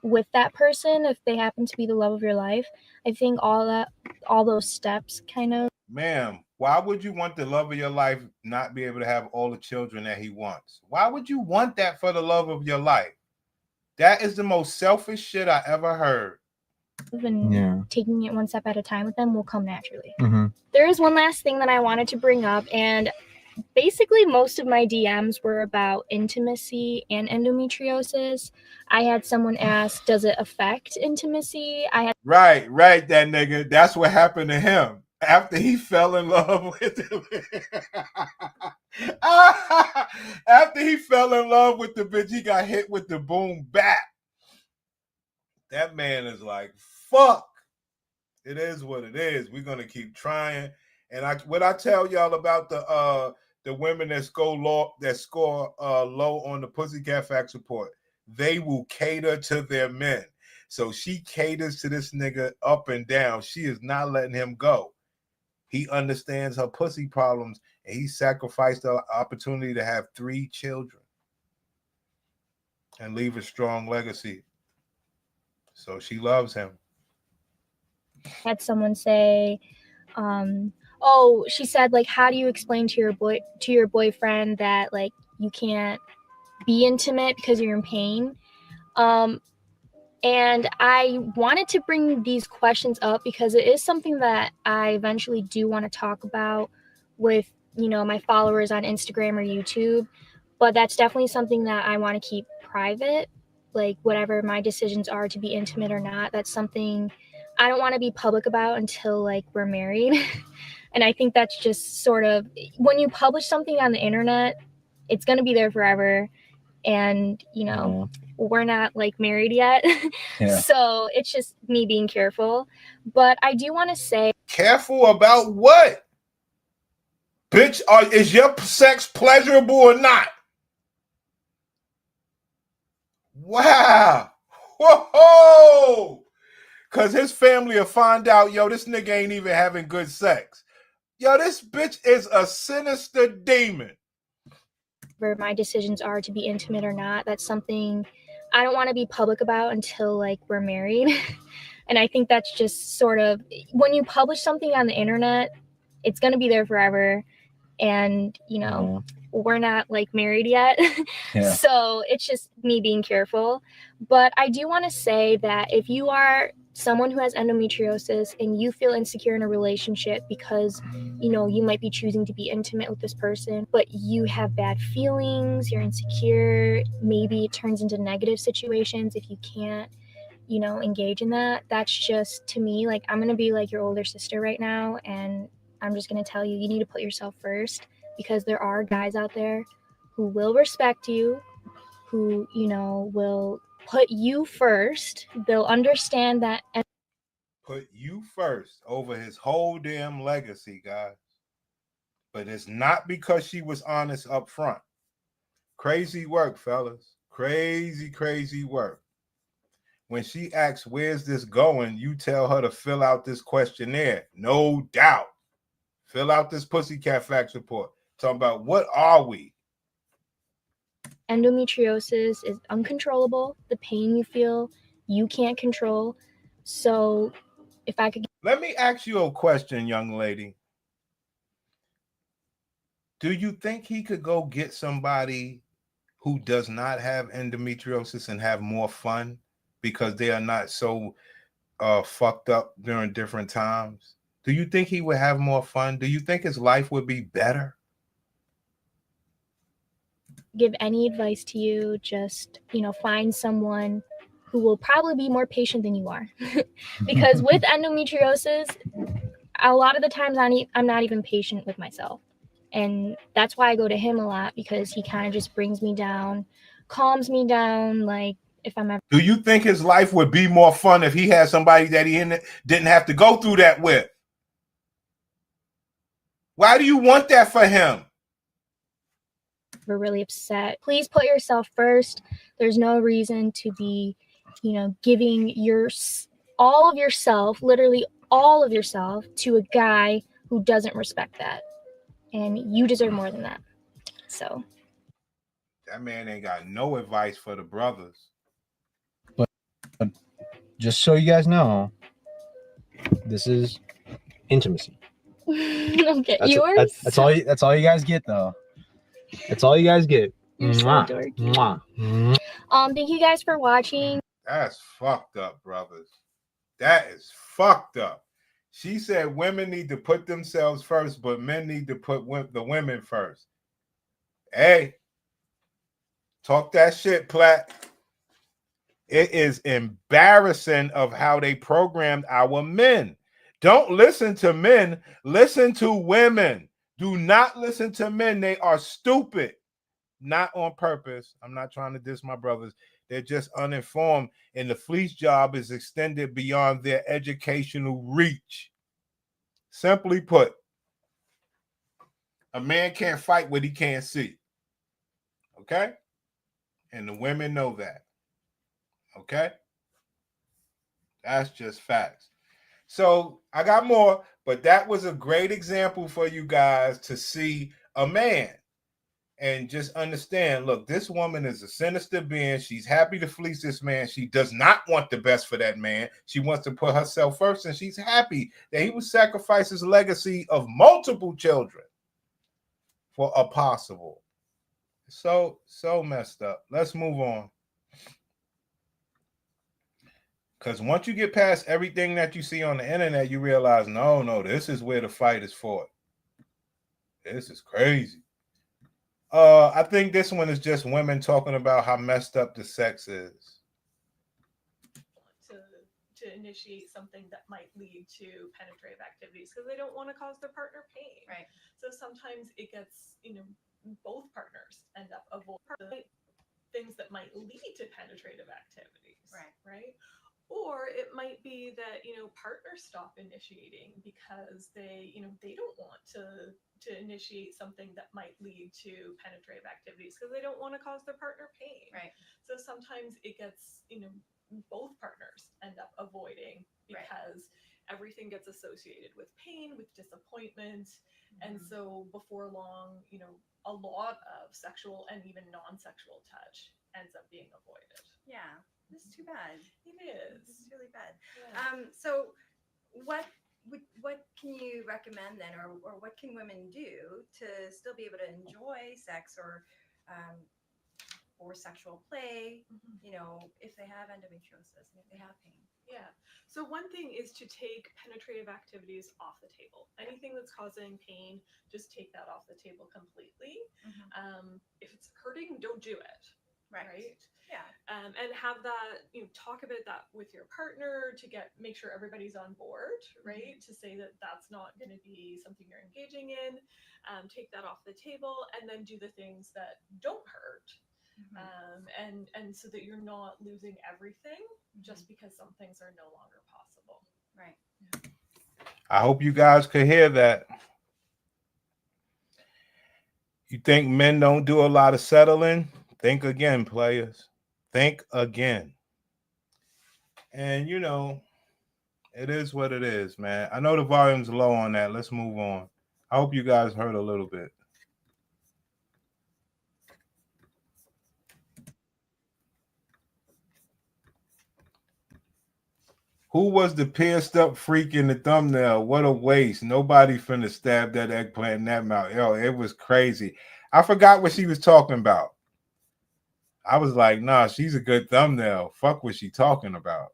with that person if they happen to be the love of your life. I think all those steps kind of. Ma'am, why would you want the love of your life not be able to have all the children that he wants? Why would you want that for the love of your life? That is the most selfish shit I ever heard. And taking it one step at a time with them will come naturally. Mm-hmm. There is one last thing that I wanted to bring up, and basically most of my DMs were about intimacy and endometriosis. I had someone ask, does it affect intimacy? Right, that nigga. That's what happened to him after he fell in love with him. After he fell in love with the bitch, he got hit with the boom back. That man is like, fuck. It is what it is. We're gonna keep trying. And what I tell y'all about the women that score low on the Pussycat Facts report, they will cater to their men. So she caters to this nigga up and down. She is not letting him go. He understands her pussy problems, and he sacrificed the opportunity to have 3 children and leave a strong legacy. So she loves him. Had someone say, she said, like, how do you explain to your boyfriend that like you can't be intimate because you're in pain? And I wanted to bring these questions up because it is something that I eventually do want to talk about with, my followers on Instagram or YouTube. But that's definitely something that I want to keep private. Like, whatever my decisions are to be intimate or not, that's something I don't want to be public about until like we're married. And I think that's just sort of, when you publish something on the internet, it's going to be there forever. And, we're not like married yet. Yeah. So it's just me being careful. But I do want to say, careful about what? Bitch, is your sex pleasurable or not? Wow. Whoa. Because his family will find out, yo, this nigga ain't even having good sex. Yo, this bitch is a sinister demon. Where my decisions are to be intimate or not, that's something I don't want to be public about until like we're married. And I think that's just sort of, when you publish something on the internet, it's going to be there forever. And, we're not like married yet. Yeah. So it's just me being careful. But I do want to say that if you are someone who has endometriosis and you feel insecure in a relationship because, you might be choosing to be intimate with this person, but you have bad feelings, you're insecure, maybe it turns into negative situations if you can't, engage in that. That's just, to me, like, I'm going to be like your older sister right now. And I'm just going to tell you, you need to put yourself first, because there are guys out there who will respect you, who, will put you first. They'll understand that. Put you first over his whole damn legacy, guys. But it's not because she was honest up front. Crazy work, fellas. Crazy work. When she asks, where's this going? You tell her to fill out this questionnaire. No doubt. Fill out this Pussycat Facts report. Talking about, what are we? Endometriosis is uncontrollable. The pain you feel, you can't control. So if I could... Let me ask you a question, young lady. Do you think he could go get somebody who does not have endometriosis and have more fun because they are not so fucked up during different times? Do you think he would have more fun? Do you think his life would be better? give any advice to you, just, find someone who will probably be more patient than you are. Because with endometriosis, a lot of the times I'm not even patient with myself. And that's why I go to him a lot, because he kind of just brings me down, calms me down. Like, if I'm ever. Do you think his life would be more fun if he had somebody that he didn't have to go through that with? Why do you want that for him? We're really upset. Please put yourself first. There's no reason to be, giving all of yourself, literally all of yourself, to a guy who doesn't respect that. And you deserve more than that. So that man ain't got no advice for the brothers. But just so you guys know, this is intimacy. Okay, that's all you guys get, though. That's all you guys get. You're so dorky. Mwah. Thank you guys for watching. That's fucked up, brothers. That is fucked up. She said women need to put themselves first, but men need to put the women first. Hey, talk that shit, Platt. It is embarrassing of how they programmed our men. Don't listen to men. Listen to women. Do not listen to men. They are stupid. Not on purpose. I'm not trying to diss my brothers. They're just uninformed, and the fleece job is extended beyond their educational reach. Simply put, a man can't fight what he can't see. Okay? And the women know that. Okay? That's just facts. So I got more, but that was a great example for you guys to see a man. And just understand, look, this woman is a sinister being. She's happy to fleece this man. She does not want the best for that man. She wants to put herself first, and she's happy that he would sacrifice his legacy of multiple children for a possible. So messed up. Let's move on. Because once you get past everything that you see on the internet, you realize, no, this is where the fight is fought. This is crazy. I think this one is just women talking about how messed up the sex is. To initiate something that might lead to penetrative activities because they don't want to cause their partner pain. Right. So sometimes it gets, both partners end up avoiding things that might lead to penetrative activities. Right. Or it might be that, partners stop initiating because they don't want to initiate something that might lead to penetrative activities because they don't want to cause their partner pain. Right. So sometimes it gets, both partners end up avoiding because everything gets associated with pain, with disappointment. And so before long, a lot of sexual and even non-sexual touch ends up being avoided. Yeah. It's too bad. It is. It's really bad. Yeah. So what can you recommend then, or what can women do to still be able to enjoy sex or sexual play, if they have endometriosis and if they have pain? Yeah. So one thing is to take penetrative activities off the table. Anything that's causing pain, just take that off the table completely. If it's hurting, don't do it. Right. Yeah. And have that, talk about that with your partner to make sure everybody's on board, right? To say that that's not going to be something you're engaging in. Take that off the table and then do the things that don't hurt. And so that you're not losing everything just because some things are no longer possible. Right. I hope you guys could hear that. You think men don't do a lot of settling? Think again, players. Think again. And it is what it is, man. I know the volume's low on that. Let's move on. I hope you guys heard a little bit. Who was the pierced up freak in the thumbnail? What a waste. Nobody finna stab that eggplant in that mouth. Yo, it was crazy. I forgot what she was talking about. I was like, nah, she's a good thumbnail. Fuck what she talking about.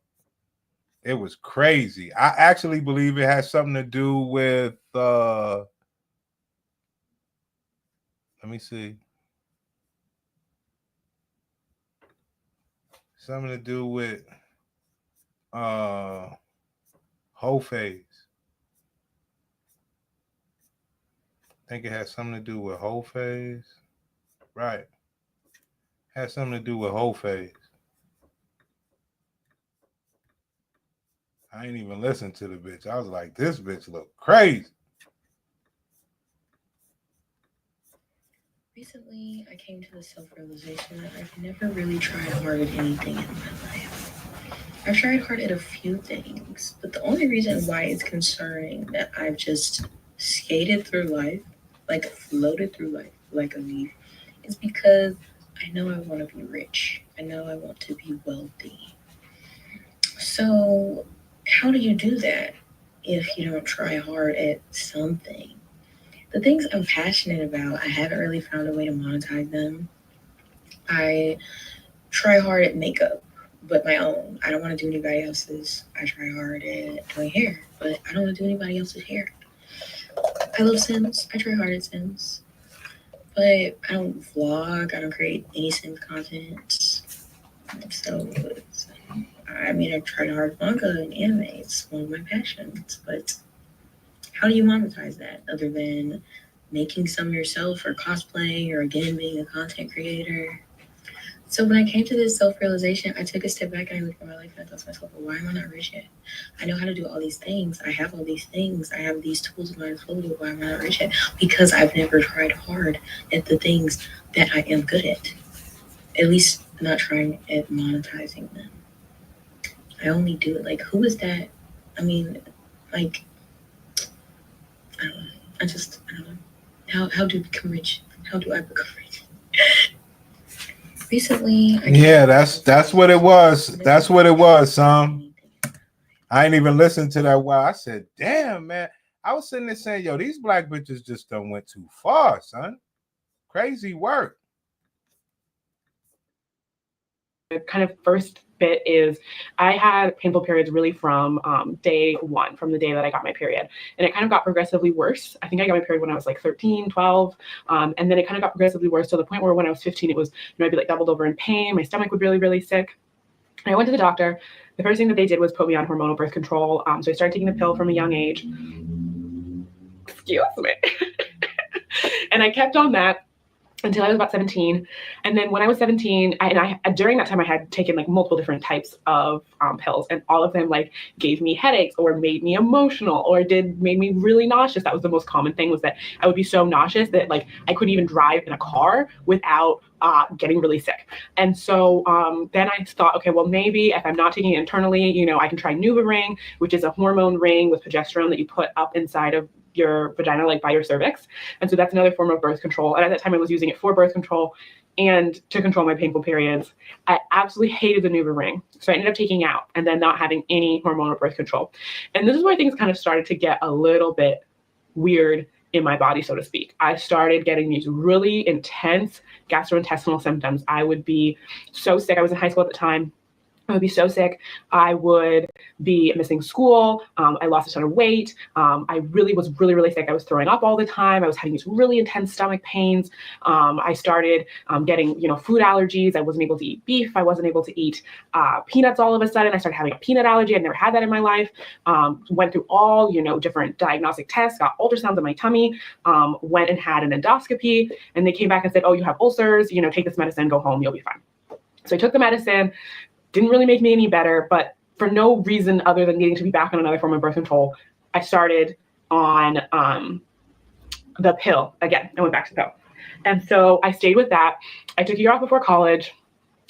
It was crazy. I actually believe it has something to do with let me see. something to do with whole phase. I think it has something to do with whole phase. Right. Has something to do with whole phase. I ain't even listened to the bitch. I was like, this bitch look crazy. Recently, I came to the self-realization that I've never really tried hard at anything in my life. I've tried hard at a few things, but the only reason why it's concerning that I've just skated through life, like floated through life like a leaf, is because I know I want to be rich. I know I want to be wealthy. So, how do you do that if you don't try hard at something? The things I'm passionate about, I haven't really found a way to monetize them. I try hard at makeup, but my own. I don't want to do anybody else's. I try hard at doing hair, but I don't want to do anybody else's hair. I love Sims. I try hard at Sims, but I don't vlog. I don't create any Sims content. So, I mean, I tried hard at manga and anime. It's one of my passions, but how do you monetize that other than making some yourself or cosplaying or again being a content creator? So when I came to this self-realization, I took a step back and I looked at my life and I thought to myself, well, why am I not rich yet? I know how to do all these things. I have all these things. I have these tools at my disposal. Why am I not rich yet? Because I've never tried hard at the things that I am good at. At least not trying at monetizing them. I only do it. Like, who is that? I mean, like, I don't know. I don't know. How do you become rich? How do I become rich? Recently, yeah, that's what it was. That's what it was, son. I ain't even listened to that while. I said, damn, man. I was sitting there saying, yo, these black bitches just done went too far, son. Crazy work. The kind of first bit is I had painful periods really from day one, from the day that I got my period. And it kind of got progressively worse. I think I got my period when I was like 13, 12. And then it kind of got progressively worse to the point where when I was 15, it was, I'd be like doubled over in pain. My stomach would really, really sick. And I went to the doctor. The first thing that they did was put me on hormonal birth control. So I started taking the pill from a young age. Excuse me. And I kept on that until I was about 17. And then when I was 17, during that time I had taken like multiple different types of pills, and all of them like gave me headaches or made me emotional or made me really nauseous. That was the most common thing, was that I would be so nauseous that like I couldn't even drive in a car without getting really sick. And so then I thought, okay, well, maybe if I'm not taking it internally, I can try NuvaRing, which is a hormone ring with progesterone that you put up inside of your vagina, like by your cervix. And so that's another form of birth control. And at that time I was using it for birth control and to control my painful periods. I absolutely hated the NuvaRing. So I ended up taking out and then not having any hormonal birth control. And this is where things kind of started to get a little bit weird in my body, so to speak. I started getting these really intense gastrointestinal symptoms. I would be so sick. I was in high school at the time. I would be so sick. I would be missing school. I lost a ton of weight. I really was really, really sick. I was throwing up all the time. I was having these really intense stomach pains. I started getting, food allergies. I wasn't able to eat beef. I wasn't able to eat peanuts all of a sudden. I started having a peanut allergy. I'd never had that in my life. Went through all, different diagnostic tests, got ultrasounds in my tummy, went and had an endoscopy, and they came back and said, oh, you have ulcers, take this medicine, go home, you'll be fine. So I took the medicine. Didn't really make me any better, but for no reason other than needing to be back on another form of birth control, I started on the pill again. I went back to the pill. And so I stayed with that. I took a year off before college.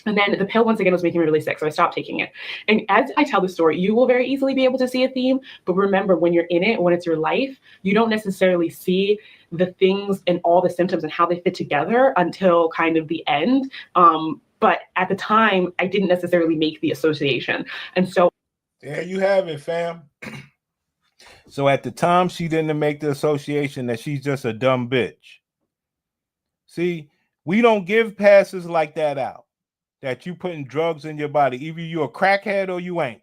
And then the pill once again was making me really sick, so I stopped taking it. And as I tell the story, you will very easily be able to see a theme. But remember, when you're in it, when it's your life, you don't necessarily see the things and all the symptoms and how they fit together until kind of the end. But at the time, I didn't necessarily make the association. And so there you have it, fam. So at the time, she didn't make the association that she's just a dumb bitch. See, we don't give passes like that out, that you putting drugs in your body. Either you're a crackhead or you ain't.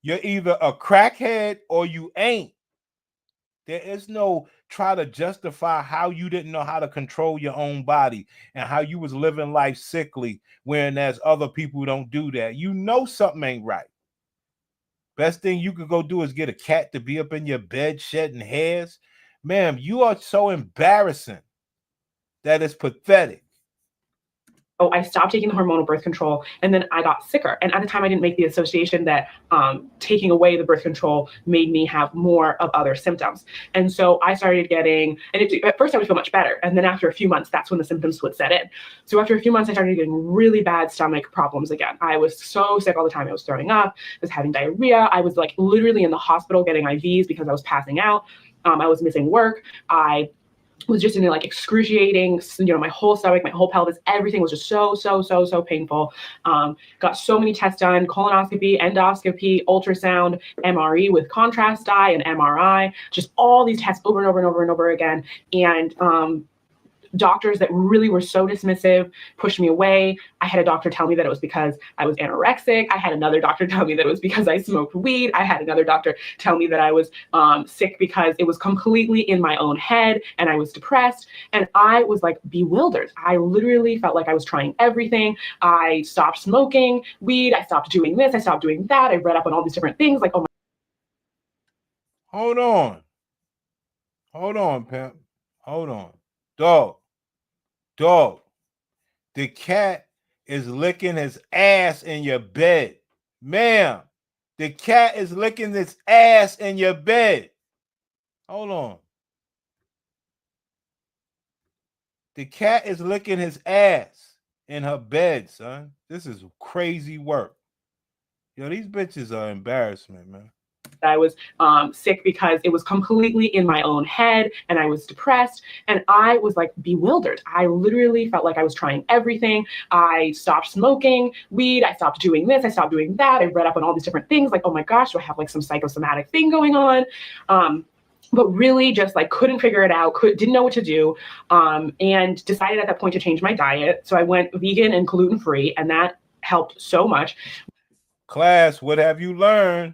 You're either a crackhead or you ain't. There is no try to justify how you didn't know how to control your own body and how you was living life sickly when there's other people who don't do that. You know something ain't right. Best thing you could go do is get a cat to be up in your bed shedding hairs. Ma'am, you are so embarrassing that it's pathetic. Oh, I stopped taking the hormonal birth control, and then I got sicker. And at the time, I didn't make the association that taking away the birth control made me have more of other symptoms. And so I started getting, at first I would feel much better. And then after a few months, that's when the symptoms would set in. So after a few months, I started getting really bad stomach problems again. I was so sick all the time. I was throwing up, I was having diarrhea. I was like literally in the hospital getting IVs because I was passing out. I was missing work. I was just in like excruciating, my whole stomach, my whole pelvis, everything was just so painful. Got so many tests done, colonoscopy, endoscopy, ultrasound, MRE with contrast dye and MRI, just all these tests over and over and over and over again. And doctors that really were so dismissive pushed me away. I had a doctor tell me that it was because I was anorexic. I had another doctor tell me that it was because I smoked weed. I had another doctor tell me that I was sick because it was completely in my own head and I was depressed. And I was like bewildered. I literally felt like I was trying everything. I stopped smoking weed. I stopped doing this. I stopped doing that. I read up on all these different things. Like, oh my. Hold on, pimp. Hold on. Dog, the cat is licking his ass in your bed. Ma'am, the cat is licking its ass in your bed. Hold on. The cat is licking his ass in her bed, son. This is crazy work. Yo, these bitches are embarrassment, man. I was sick because it was completely in my own head and I was depressed and I was like bewildered. I literally felt like I was trying everything. I stopped smoking weed. I stopped doing this. I stopped doing that. I read up on all these different things. Like, oh my gosh, do I have like some psychosomatic thing going on? But really just like couldn't figure it out, didn't know what to do, and decided at that point to change my diet. So I went vegan and gluten-free, and that helped so much. Class, what have you learned?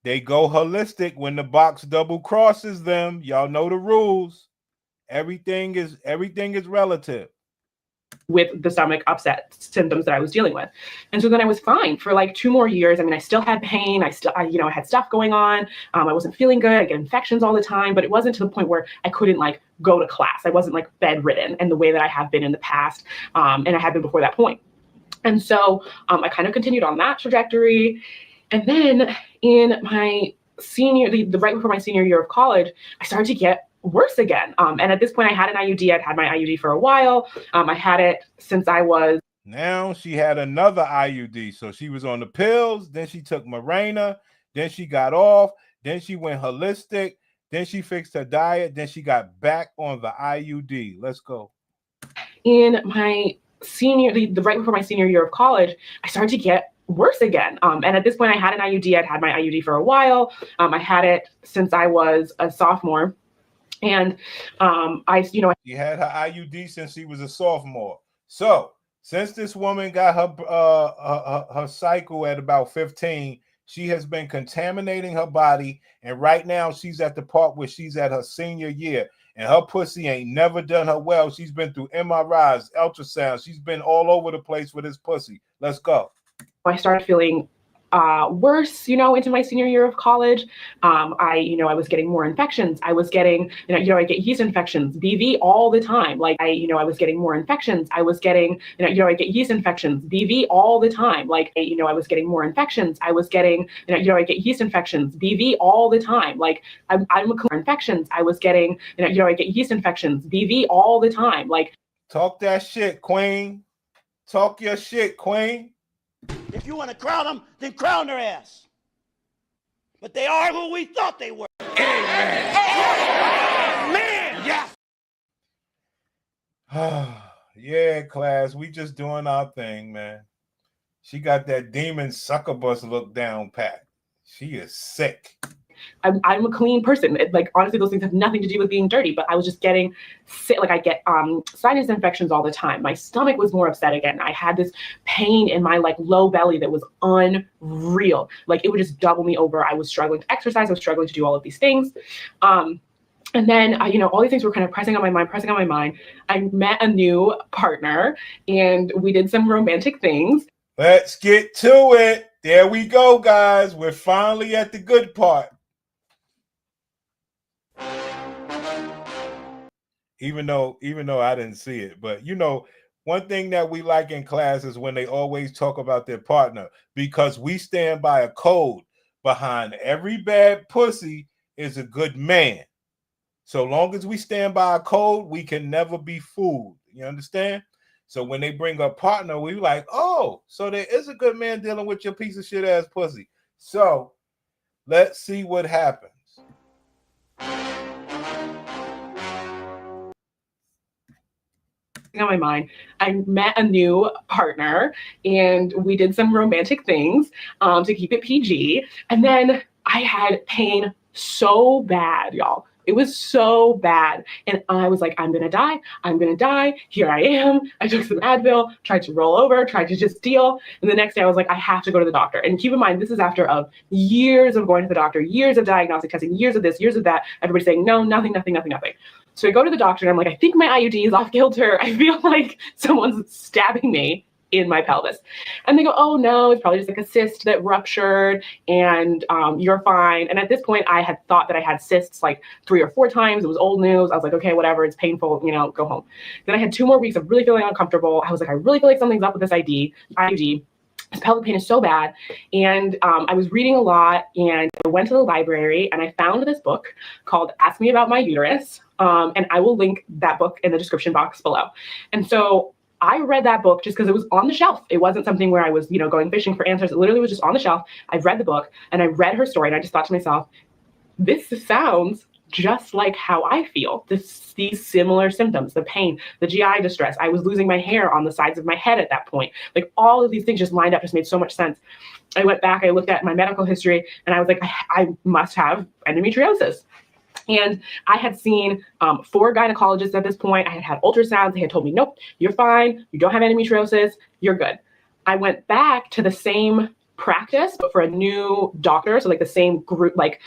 They go holistic when the box double crosses them. Y'all know the rules. Everything is relative. With the stomach upset symptoms that I was dealing with. And so then I was fine for like 2 more years. I mean, I still had pain. I had stuff going on. I wasn't feeling good. I get infections all the time, but it wasn't to the point where I couldn't like go to class. I wasn't like bedridden in the way that I have been in the past. And I had been before that point. And so I kind of continued on that trajectory. And then in my right before my senior year of college, I started to get worse again. And at this point I had an IUD. I'd had my IUD for a while. I had it since I was. Now she had another IUD. So she was on the pills. Then she took Mirena. Then she got off. Then she went holistic. Then she fixed her diet. Then she got back on the IUD. Let's go. In my right before my senior year of college, I started to get worse again. And at this point I had an IUD. I'd had my IUD for a while. I had it since I was a sophomore. And she had her IUD since she was a sophomore. So since this woman got her cycle at about 15, she has been contaminating her body. And right now she's at the part where she's at her senior year. And her pussy ain't never done her well. She's been through MRIs, ultrasounds. She's been all over the place with this pussy. Let's go. I started feeling worse, into my senior year of college. I was getting more infections. I was getting, I get yeast infections, BV all the time. Like I was getting more infections. I was getting, I get yeast infections, BV all the time. Like, I was getting more infections. I was getting, I get yeast infections, BV all the time. Like I'm infections. I was getting, I get yeast infections, BV all the time. Like, talk that shit, queen. Talk your shit, queen. If you want to crown them, then crown their ass. But they are who we thought they were. Amen. Amen. Yeah. Yeah, class. We just doing our thing, man. She got that demon succubus look down pat. She is sick. I'm a clean person. Like honestly, those things have nothing to do with being dirty, but I was just getting sick. Like I get sinus infections all the time. My stomach was more upset again. I had this pain in my like low belly that was unreal. Like it would just double me over. I was struggling to exercise. I was struggling to do all of these things. And then, all these things were kind of pressing on my mind. I met a new partner and we did some romantic things. Let's get to it. There we go, guys. We're finally at the good part. Even though I didn't see it, but one thing that we like in class is when they always talk about their partner, because we stand by a code. Behind every bad pussy is a good man. So long as we stand by a code, we can never be fooled. You understand? So when they bring up partner, we like, oh, so there is a good man dealing with your piece of shit ass pussy. So let's see what happens. On my mind, I met a new partner and we did some romantic things to keep it PG. And then I had pain so bad, y'all. It was so bad. And I was like, I'm going to die. Here I am. I took some Advil, tried to roll over, tried to just deal. And the next day I was like, I have to go to the doctor. And keep in mind, this is after years of going to the doctor, years of diagnostic testing, years of this, years of that. Everybody saying, no, nothing. So I go to the doctor and I'm like, I think my IUD is off kilter. I feel like someone's stabbing me in my pelvis. And they go, oh no, it's probably just like a cyst that ruptured and you're fine. And at this point I had thought that I had cysts like 3 or 4 times. It was old news. I was like, okay, whatever, it's painful, go home. Then I had 2 more weeks of really feeling uncomfortable. I was like, I really feel like something's up with this IUD. This pelvic pain is so bad. And I was reading a lot and I went to the library and I found this book called Ask Me About My Uterus. And I will link that book in the description box below. And so I read that book just because it was on the shelf. It wasn't something where I was, going fishing for answers. It literally was just on the shelf. I read the book and I read her story and I just thought to myself, this sounds just like how I feel. These similar symptoms, the pain, the GI distress. I was losing my hair on the sides of my head at that point. Like all of these things just lined up, just made so much sense. I went back, I looked at my medical history and I was like, I must have endometriosis. And I had seen 4 gynecologists at this point. I had had ultrasounds. They had told me, nope, you're fine. You don't have endometriosis. You're good. I went back to the same practice, but for a new doctor. So like the same group, like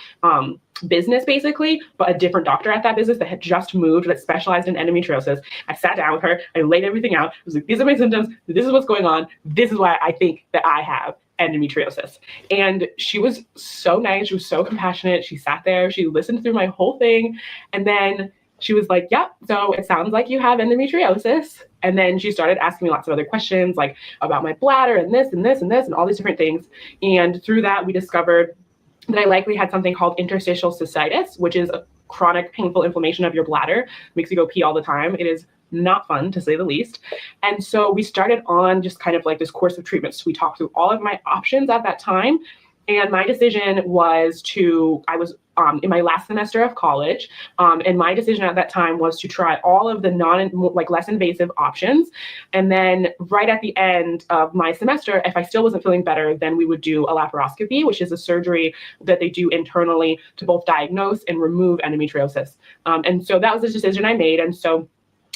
business basically, but a different doctor at that business that had just moved that specialized in endometriosis. I sat down with her. I laid everything out. I was like, these are my symptoms. This is what's going on. This is why I think that I have endometriosis. And she was so nice. She was so compassionate. She sat there. She listened through my whole thing. And then she was like, yep, so it sounds like you have endometriosis. And then she started asking me lots of other questions, like about my bladder and this and this and this and all these different things. And through that, we discovered that I likely had something called interstitial cystitis, which is a chronic painful inflammation of your bladder. Makes you go pee all the time. It is not fun, to say the least. And so we started on just kind of like this course of treatments. We talked through all of my options at that time. And my decision was I was in my last semester of college. And my decision at that time was to try all of the less invasive options. And then right at the end of my semester, if I still wasn't feeling better, then we would do a laparoscopy, which is a surgery that they do internally to both diagnose and remove endometriosis. And so that was the decision I made. And so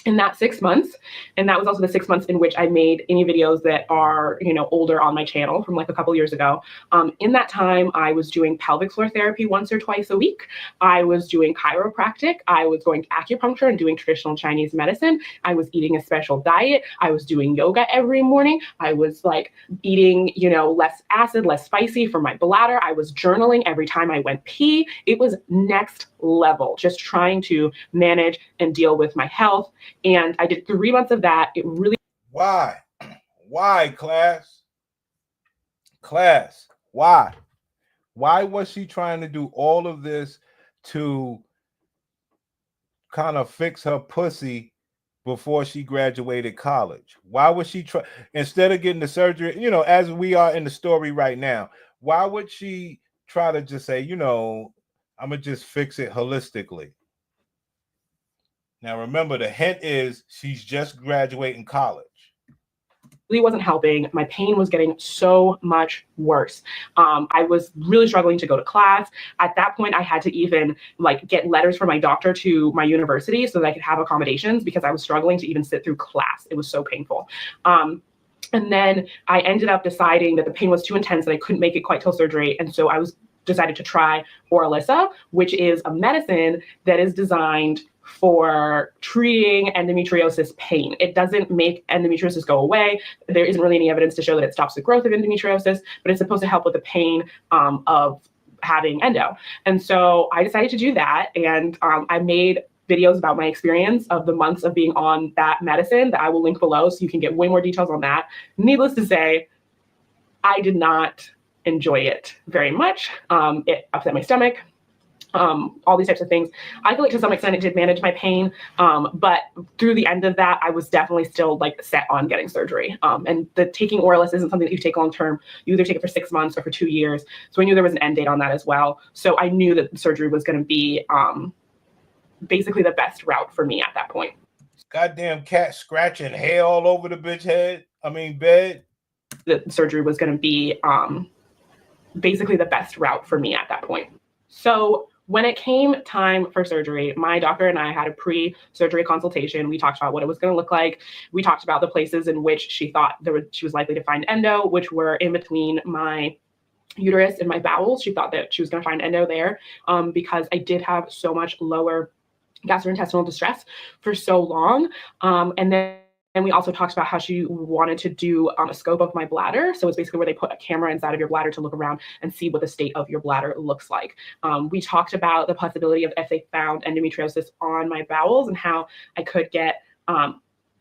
in that 6 months, and that was also the 6 months in which I made any videos that are, older on my channel from like a couple years ago. In that time, I was doing pelvic floor therapy once or twice a week. I was doing chiropractic. I was going to acupuncture and doing traditional Chinese medicine. I was eating a special diet. I was doing yoga every morning. I was like eating, less acid, less spicy for my bladder. I was journaling every time I went pee. It was next level, just trying to manage and deal with my health. And I did 3 months of that. It really. Why, class? Why? Why was she trying to do all of this to kind of fix her pussy before she graduated college? Why would she try, instead of getting the surgery, as we are in the story right now, why would she try to just say, I'm going to just fix it holistically? Now, remember, the hint is she's just graduating college. Really wasn't helping. My pain was getting so much worse. I was really struggling to go to class. At that point, I had to even get letters from my doctor to my university so that I could have accommodations because I was struggling to even sit through class. It was so painful. And then I ended up deciding that the pain was too intense and I couldn't make it quite till surgery. And so I was decided to try Orilissa, which is a medicine that is designed for treating endometriosis pain. It doesn't make endometriosis go away. There isn't really any evidence to show that it stops the growth of endometriosis, but it's supposed to help with the pain of having endo. And so I decided to do that. And I made videos about my experience of the months of being on that medicine that I will link below so you can get way more details on that. Needless to say, I did not enjoy it very much. It upset my stomach. All these types of things. I feel like to some extent it did manage my pain, but through the end of that, I was definitely still like set on getting surgery. And the taking Orilissa isn't something that you take long term. You either take it for 6 months or for 2 years. So I knew there was an end date on that as well. So I knew that surgery was going to be basically the best route for me at that point. Goddamn cat scratching hair all over the bitch bed. The surgery was going to be basically the best route for me at that point. So when it came time for surgery, my doctor and I had a pre-surgery consultation. We talked about what it was going to look like. We talked about the places in which she thought she was likely to find endo, which were in between my uterus and my bowels. She thought that she was going to find endo there because I did have so much lower gastrointestinal distress for so long. And we also talked about how she wanted to do a scope of my bladder. So it's basically where they put a camera inside of your bladder to look around and see what the state of your bladder looks like. We talked about the possibility of if they found endometriosis on my bowels and how I could get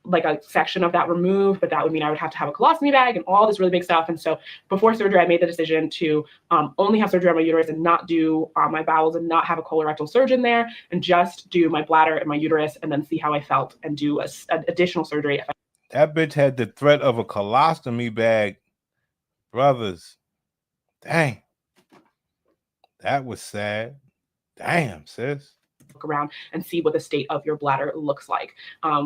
like a section of that removed, but that would mean I would have to have a colostomy bag and all this really big stuff. And so before surgery, I made the decision to only have surgery on my uterus and not do my bowels and not have a colorectal surgeon there and just do my bladder and my uterus and then see how I felt and do an additional surgery. That bitch had the threat of a colostomy bag. Brothers. Dang. That was sad. Damn, sis. Look around and see what the state of your bladder looks like.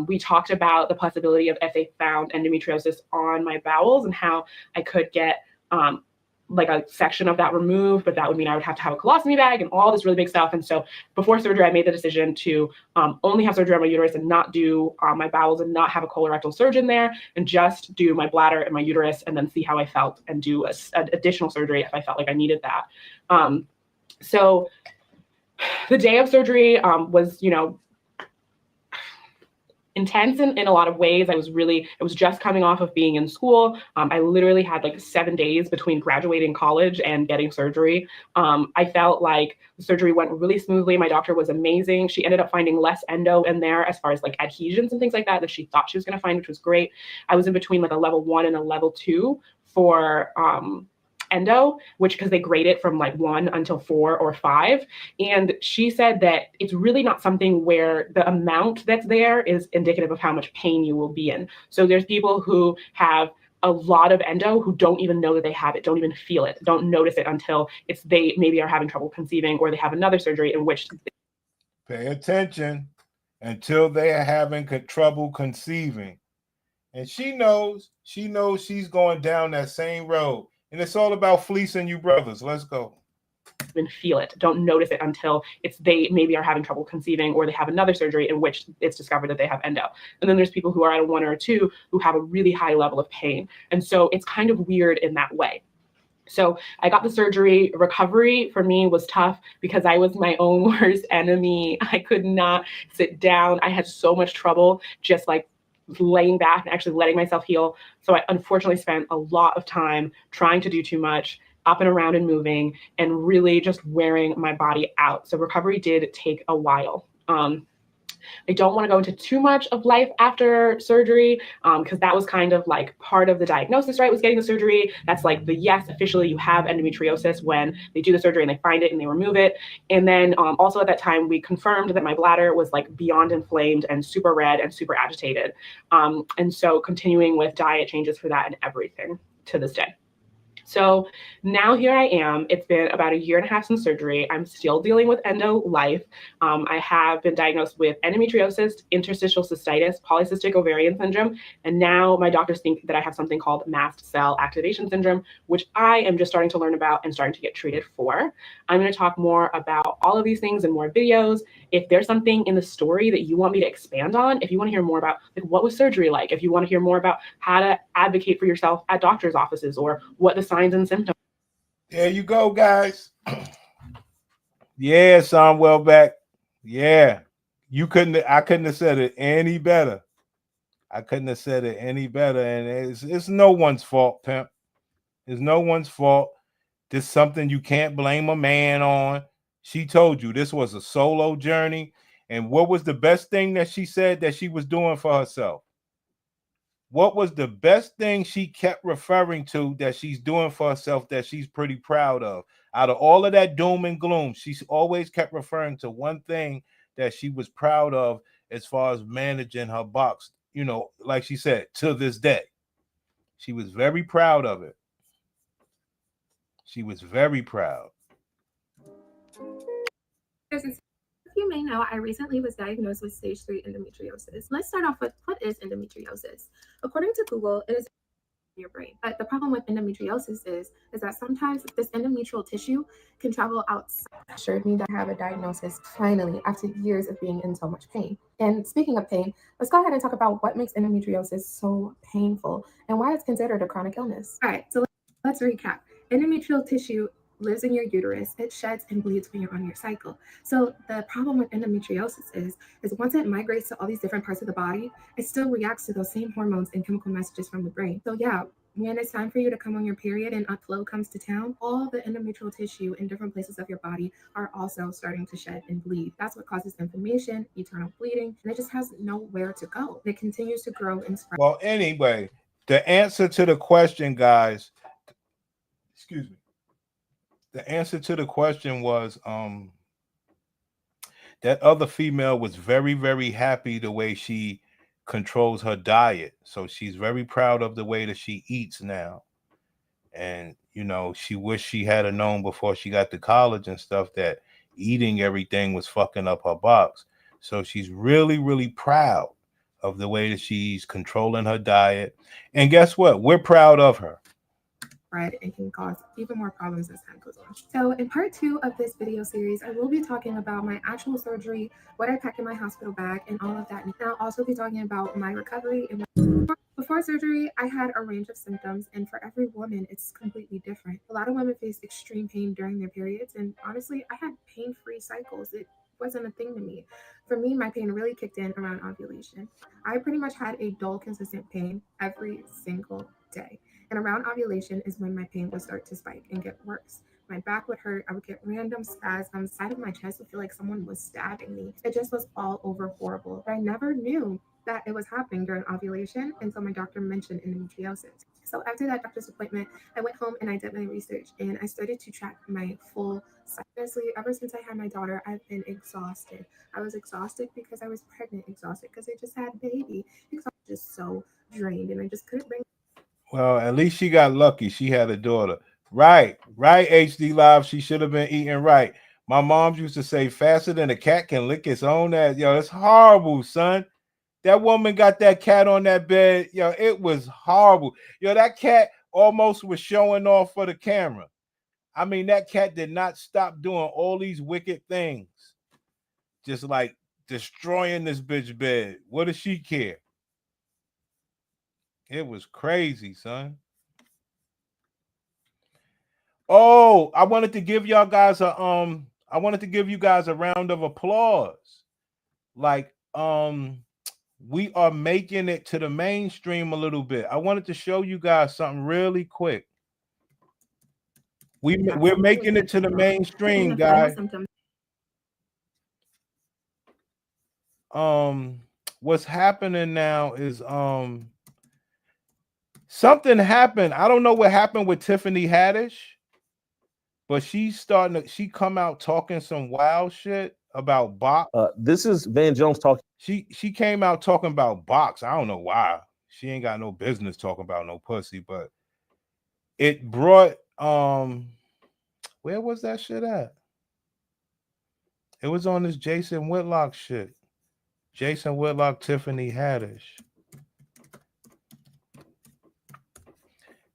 We talked about the possibility of if they found endometriosis on my bowels and how I could get like a section of that removed, but that would mean I would have to have a colostomy bag and all this really big stuff. And so before surgery, I made the decision to only have surgery on my uterus and not do my bowels and not have a colorectal surgeon there and just do my bladder and my uterus and then see how I felt and do an additional surgery if I felt like I needed that. So the day of surgery was, intense in a lot of ways. I was just coming off of being in school. I literally had like 7 days between graduating college and getting surgery. I felt like the surgery went really smoothly. My doctor was amazing. She ended up finding less endo in there as far as like adhesions and things like that she thought she was going to find, which was great. I was in between like a level 1 and a level 2 for endo, which because they grade it from like 1 until 4 or 5. And she said that it's really not something where the amount that's there is indicative of how much pain you will be in. So there's people who have a lot of endo who don't even know that they have it, don't even feel it, don't notice it until they maybe are having trouble conceiving or they have another surgery in which. Pay attention until they are having trouble conceiving. And she knows she's going down that same road. And it's all about fleecing you brothers. Let's go. Even feel it, don't notice it until they maybe are having trouble conceiving or they have another surgery in which it's discovered that they have endo. And then there's people who are at a 1 or a 2 who have a really high level of pain. And so it's kind of weird in that way. So I got the surgery. Recovery for me was tough because I was my own worst enemy. I could not sit down. I had so much trouble just like laying back and actually letting myself heal. So I unfortunately spent a lot of time trying to do too much, up and around and moving, and really just wearing my body out. So recovery did take a while. I don't want to go into too much of life after surgery because that was kind of like part of the diagnosis, right? Was getting the surgery. That's like yes, officially you have endometriosis when they do the surgery and they find it and they remove it. And then also at that time, we confirmed that my bladder was like beyond inflamed and super red and super agitated. And so continuing with diet changes for that and everything to this day. So now here I am. It's been about 1.5 years since surgery. I'm still dealing with endo life. I have been diagnosed with endometriosis, interstitial cystitis, polycystic ovarian syndrome, and now my doctors think that I have something called mast cell activation syndrome, which I am just starting to learn about and starting to get treated for. I'm going to talk more about all of these things in more videos. If there's something in the story that you want me to expand on, if you want to hear more about like what was surgery like, if you want to hear more about how to advocate for yourself at doctor's offices or what the signs and symptoms. There you go, guys. Yeah, son, well back. Yeah. I couldn't have said it any better. I couldn't have said it any better. And it's no one's fault, pimp. It's no one's fault. This is something you can't blame a man on. She told you this was a solo journey. And what was the best thing that she said that she was doing for herself? What was the best thing she kept referring to that she's doing for herself that she's pretty proud of? Out of all of that doom and gloom, she's always kept referring to one thing that she was proud of as far as managing her box. You know, like she said, to this day, she was very proud of it. She was very proud. As you may know, I recently was diagnosed with stage 3 endometriosis. Let's start off with what is endometriosis? According to Google, it is your brain. But the problem with endometriosis is that sometimes this endometrial tissue can travel outside. Assured me that I have a diagnosis finally after years of being in so much pain. And speaking of pain, let's go ahead and talk about what makes endometriosis so painful and why it's considered a chronic illness. All right, so let's recap. Endometrial tissue lives in your uterus. It sheds and bleeds when you're on your cycle. So the problem with endometriosis is once it migrates to all these different parts of the body, it still reacts to those same hormones and chemical messages from the brain. So yeah, when it's time for you to come on your period and upflow comes to town, all the endometrial tissue in different places of your body are also starting to shed and bleed. That's what causes inflammation, eternal bleeding, and it just has nowhere to go. It continues to grow and spread. Well, anyway, the answer to the question, guys, excuse me. The answer to the question was that other female was very, very happy the way she controls her diet. So she's very proud of the way that she eats now. And, you know, she wished she had known before she got to college and stuff that eating everything was fucking up her box. So she's really, really proud of the way that she's controlling her diet. And guess what? We're proud of her. Spread and can cause even more problems as time goes on. So in part 2 of this video series, I will be talking about my actual surgery, what I packed in my hospital bag, and all of that. And I'll also be talking about my recovery. And before surgery, I had a range of symptoms, and for every woman, it's completely different. A lot of women face extreme pain during their periods, and honestly, I had pain-free cycles. It wasn't a thing to me. For me, my pain really kicked in around ovulation. I pretty much had a dull, consistent pain every single day. And around ovulation is when my pain would start to spike and get worse. My back would hurt. I would get random spasms. Side of my chest would feel like someone was stabbing me. It just was all over horrible. But I never knew that it was happening during ovulation until my doctor mentioned endometriosis. So after that doctor's appointment, I went home and I did my research and I started to track my full cycle. Honestly, ever since I had my daughter, I've been exhausted. I was exhausted because I was pregnant, exhausted because I just had a baby, exhausted, just so drained, and I just couldn't bring. Well, at least she got lucky. She had a daughter. Right, HD Live. She should have been eating right. My mom used to say, faster than a cat can lick its own ass. Yo, it's horrible, son. That woman got that cat on that bed. Yo, it was horrible. Yo, that cat almost was showing off for the camera. I mean, that cat did not stop doing all these wicked things. Just like destroying this bitch bed. What does she care? It was crazy, son. Oh, I wanted to give y'all guys a round of applause. Like we are making it to the mainstream a little bit. I wanted to show you guys something really quick. We're making it to the mainstream, guys. What's happening now is something happened. I don't know what happened with Tiffany Haddish, but she come out talking some wild shit about box. This is Van Jones talking. She came out talking about box. I don't know why. She ain't got no business talking about no pussy, but it brought where was that shit at? It was on this Jason Whitlock shit. Jason Whitlock, Tiffany Haddish.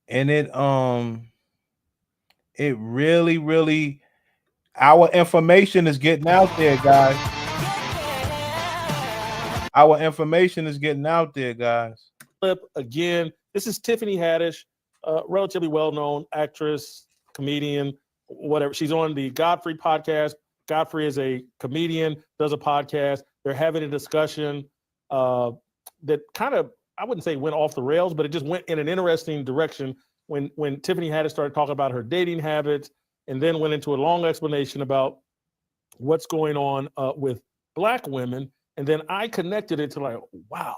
And it really our information is getting out there, guys. Our information is getting out there, guys. Clip again. This is Tiffany Haddish, relatively well-known actress, comedian, whatever. She's on the Godfrey podcast. Godfrey is a comedian, does a podcast. They're having a discussion that kind of, I wouldn't say went off the rails, but it just went in an interesting direction when Tiffany Haddish started talking about her dating habits and then went into a long explanation about what's going on with Black women. And then I connected it to like, wow,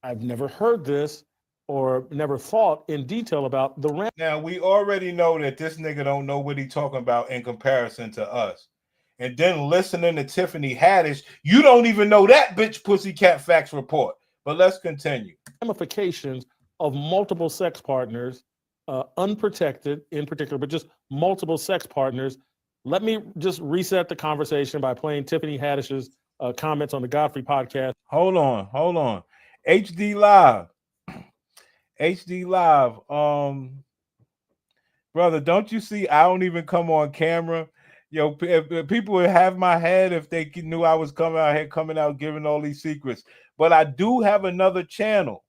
I've never heard this or never thought in detail about the Now, we already know that this nigga don't know what he talking about in comparison to us. And then listening to Tiffany Haddish, you don't even know that bitch Pussycat Facts report. But let's continue. ramifications of multiple sex partners, unprotected in particular, but just multiple sex partners. Let me just reset the conversation by playing Tiffany Haddish's comments on the Godfrey podcast. Hold on. HD Live. HD Live. Brother, don't you see I don't even come on camera? Yo, if people would have my head if they knew I was coming out giving all these secrets. But I do have another channel.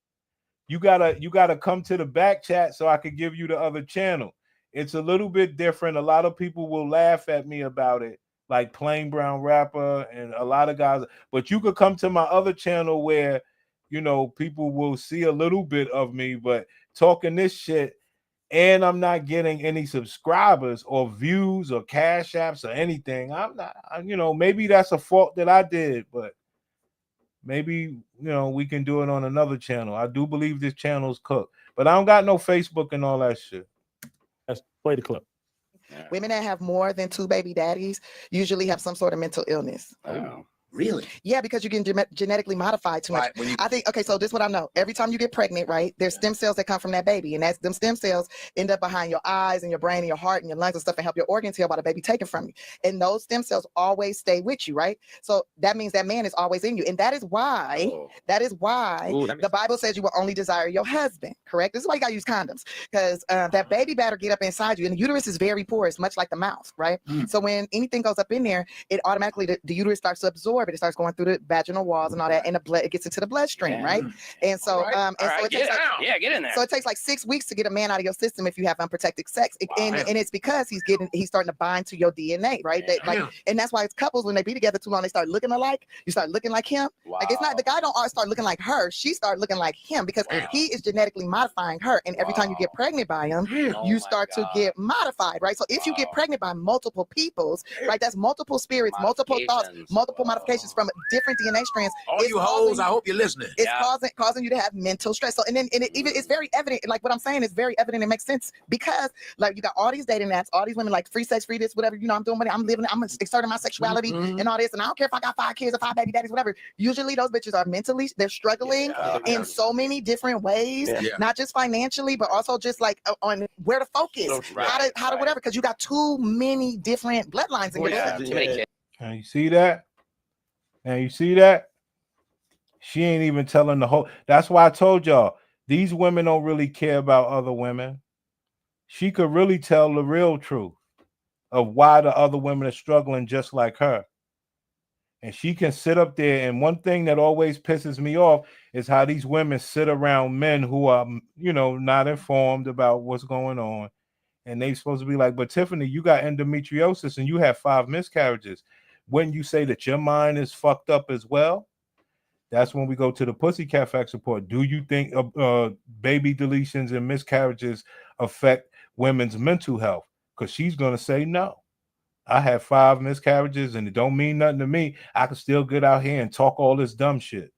You gotta come to the back chat so I could give you the other channel. It's a little bit different. A lot of people will laugh at me about it, like Plain Brown Rapper and a lot of guys. But you could come to my other channel where, you know, people will see a little bit of me, but talking this shit, and I'm not getting any subscribers or views or cash apps or anything. I'm not, you know, maybe that's a fault that I did, but maybe, you know, we can do it on another channel. I do believe this channel's cooked, but I don't got no Facebook and all that shit. Let's play the clip. Women that have more than 2 baby daddies usually have some sort of mental illness. Oh, really? Yeah, because you're getting genetically modified too much. I think, okay, so this is what I know. Every time you get pregnant, right, there's stem cells that come from that baby, and that's them stem cells end up behind your eyes and your brain and your heart and your lungs and stuff and help your organs heal by the baby taken from you. And those stem cells always stay with you, right? So that means that man is always in you. And that is why, the Bible says you will only desire your husband, correct? This is why you gotta use condoms, because that baby better get up inside you. And the uterus is very porous, much like the mouth, right? So when anything goes up in there, it automatically, the uterus starts to absorb it. It starts going through the vaginal walls and all that, and the blood, it gets into the bloodstream, right? And so, it takes like, get in there. So it takes like 6 weeks to get a man out of your system if you have unprotected sex, and it's because he's starting to bind to your DNA, right? And that's why it's couples when they be together too long, they start looking alike. You start looking like him. Like it's not the guy don't start looking like her. She start looking like him because he is genetically modifying her. And every time you get pregnant by him, you start to get modified, right? So if you get pregnant by multiple peoples, right, that's multiple spirits, multiple thoughts, multiple modifications from different DNA strands. All you hoes, I hope you're listening. It's causing you to have mental stress. So it's very evident. Like what I'm saying is very evident. It makes sense because like you got all these dating apps, all these women like free sex, free this, whatever. You know, I'm doing what I'm living. I'm exerting my sexuality and all this. And I don't care if I got 5 kids or 5 baby daddies, whatever. Usually those bitches are mentally, they're struggling in so many different ways, not just financially, but also just like on where to focus, how to whatever. Because you got too many different bloodlines in your blood. Now you see that? Now you see that? She ain't even telling the whole. That's why I told y'all these women don't really care about other women. She could really tell the real truth of why the other women are struggling just like her. And she can sit up there. And one thing that always pisses me off is how these women sit around men who are, you know, not informed about what's going on. And they supposed to be like, but Tiffany, you got endometriosis and you have 5 miscarriages. When you say that your mind is fucked up as well, that's when we go to the Pussycat Facts report. Do you think baby deletions and miscarriages affect women's mental health? Because she's going to say no. I have 5 miscarriages and it don't mean nothing to me. I can still get out here and talk all this dumb shit.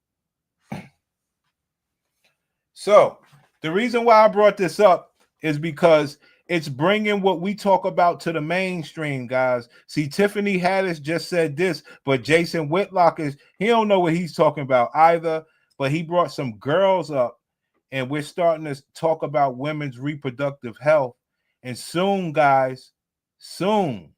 So the reason why I brought this up is because it's bringing what we talk about to the mainstream, guys. See, Tiffany Haddish just said this, but Jason Whitlock he don't know what he's talking about either, but he brought some girls up, and we're starting to talk about women's reproductive health. And soon, guys, soon,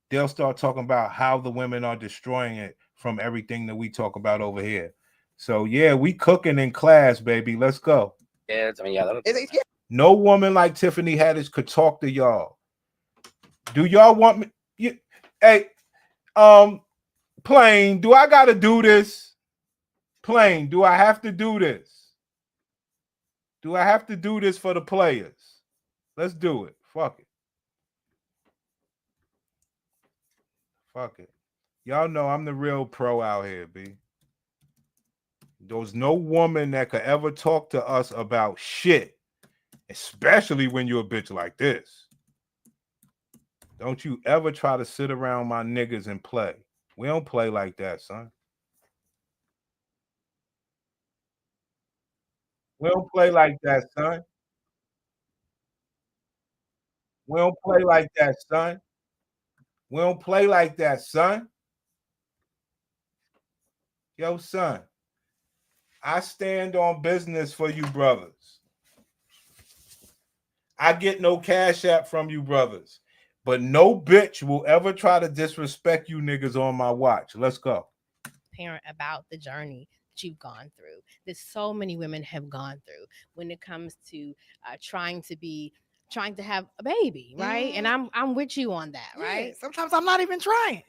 they'll start talking about how the women are destroying it from everything that we talk about over here. So, yeah, we cooking in class, baby. Let's go. Yeah, I mean, No woman like Tiffany Haddish could talk to y'all. Do y'all want me? Hey, Plain, do I gotta do this? Plain, do I have to do this? Do I have to do this for the players? Let's do it. Fuck it. Fuck it. Y'all know I'm the real pro out here, B. There's no woman that could ever talk to us about shit, especially when you're a bitch like this. Don't you ever try to sit around my niggas and play. We don't play like that, son. We don't play like that, son. We don't play like that, son. We don't play like that, son. Yo, son, I stand on business for you brothers. I get no cash app from you brothers. But no bitch will ever try to disrespect you niggas on my watch. Let's go. Parent about the journey that you've gone through, that so many women have gone through when it comes to trying to have a baby, right? And I'm with you on that, right? Sometimes I'm not even trying.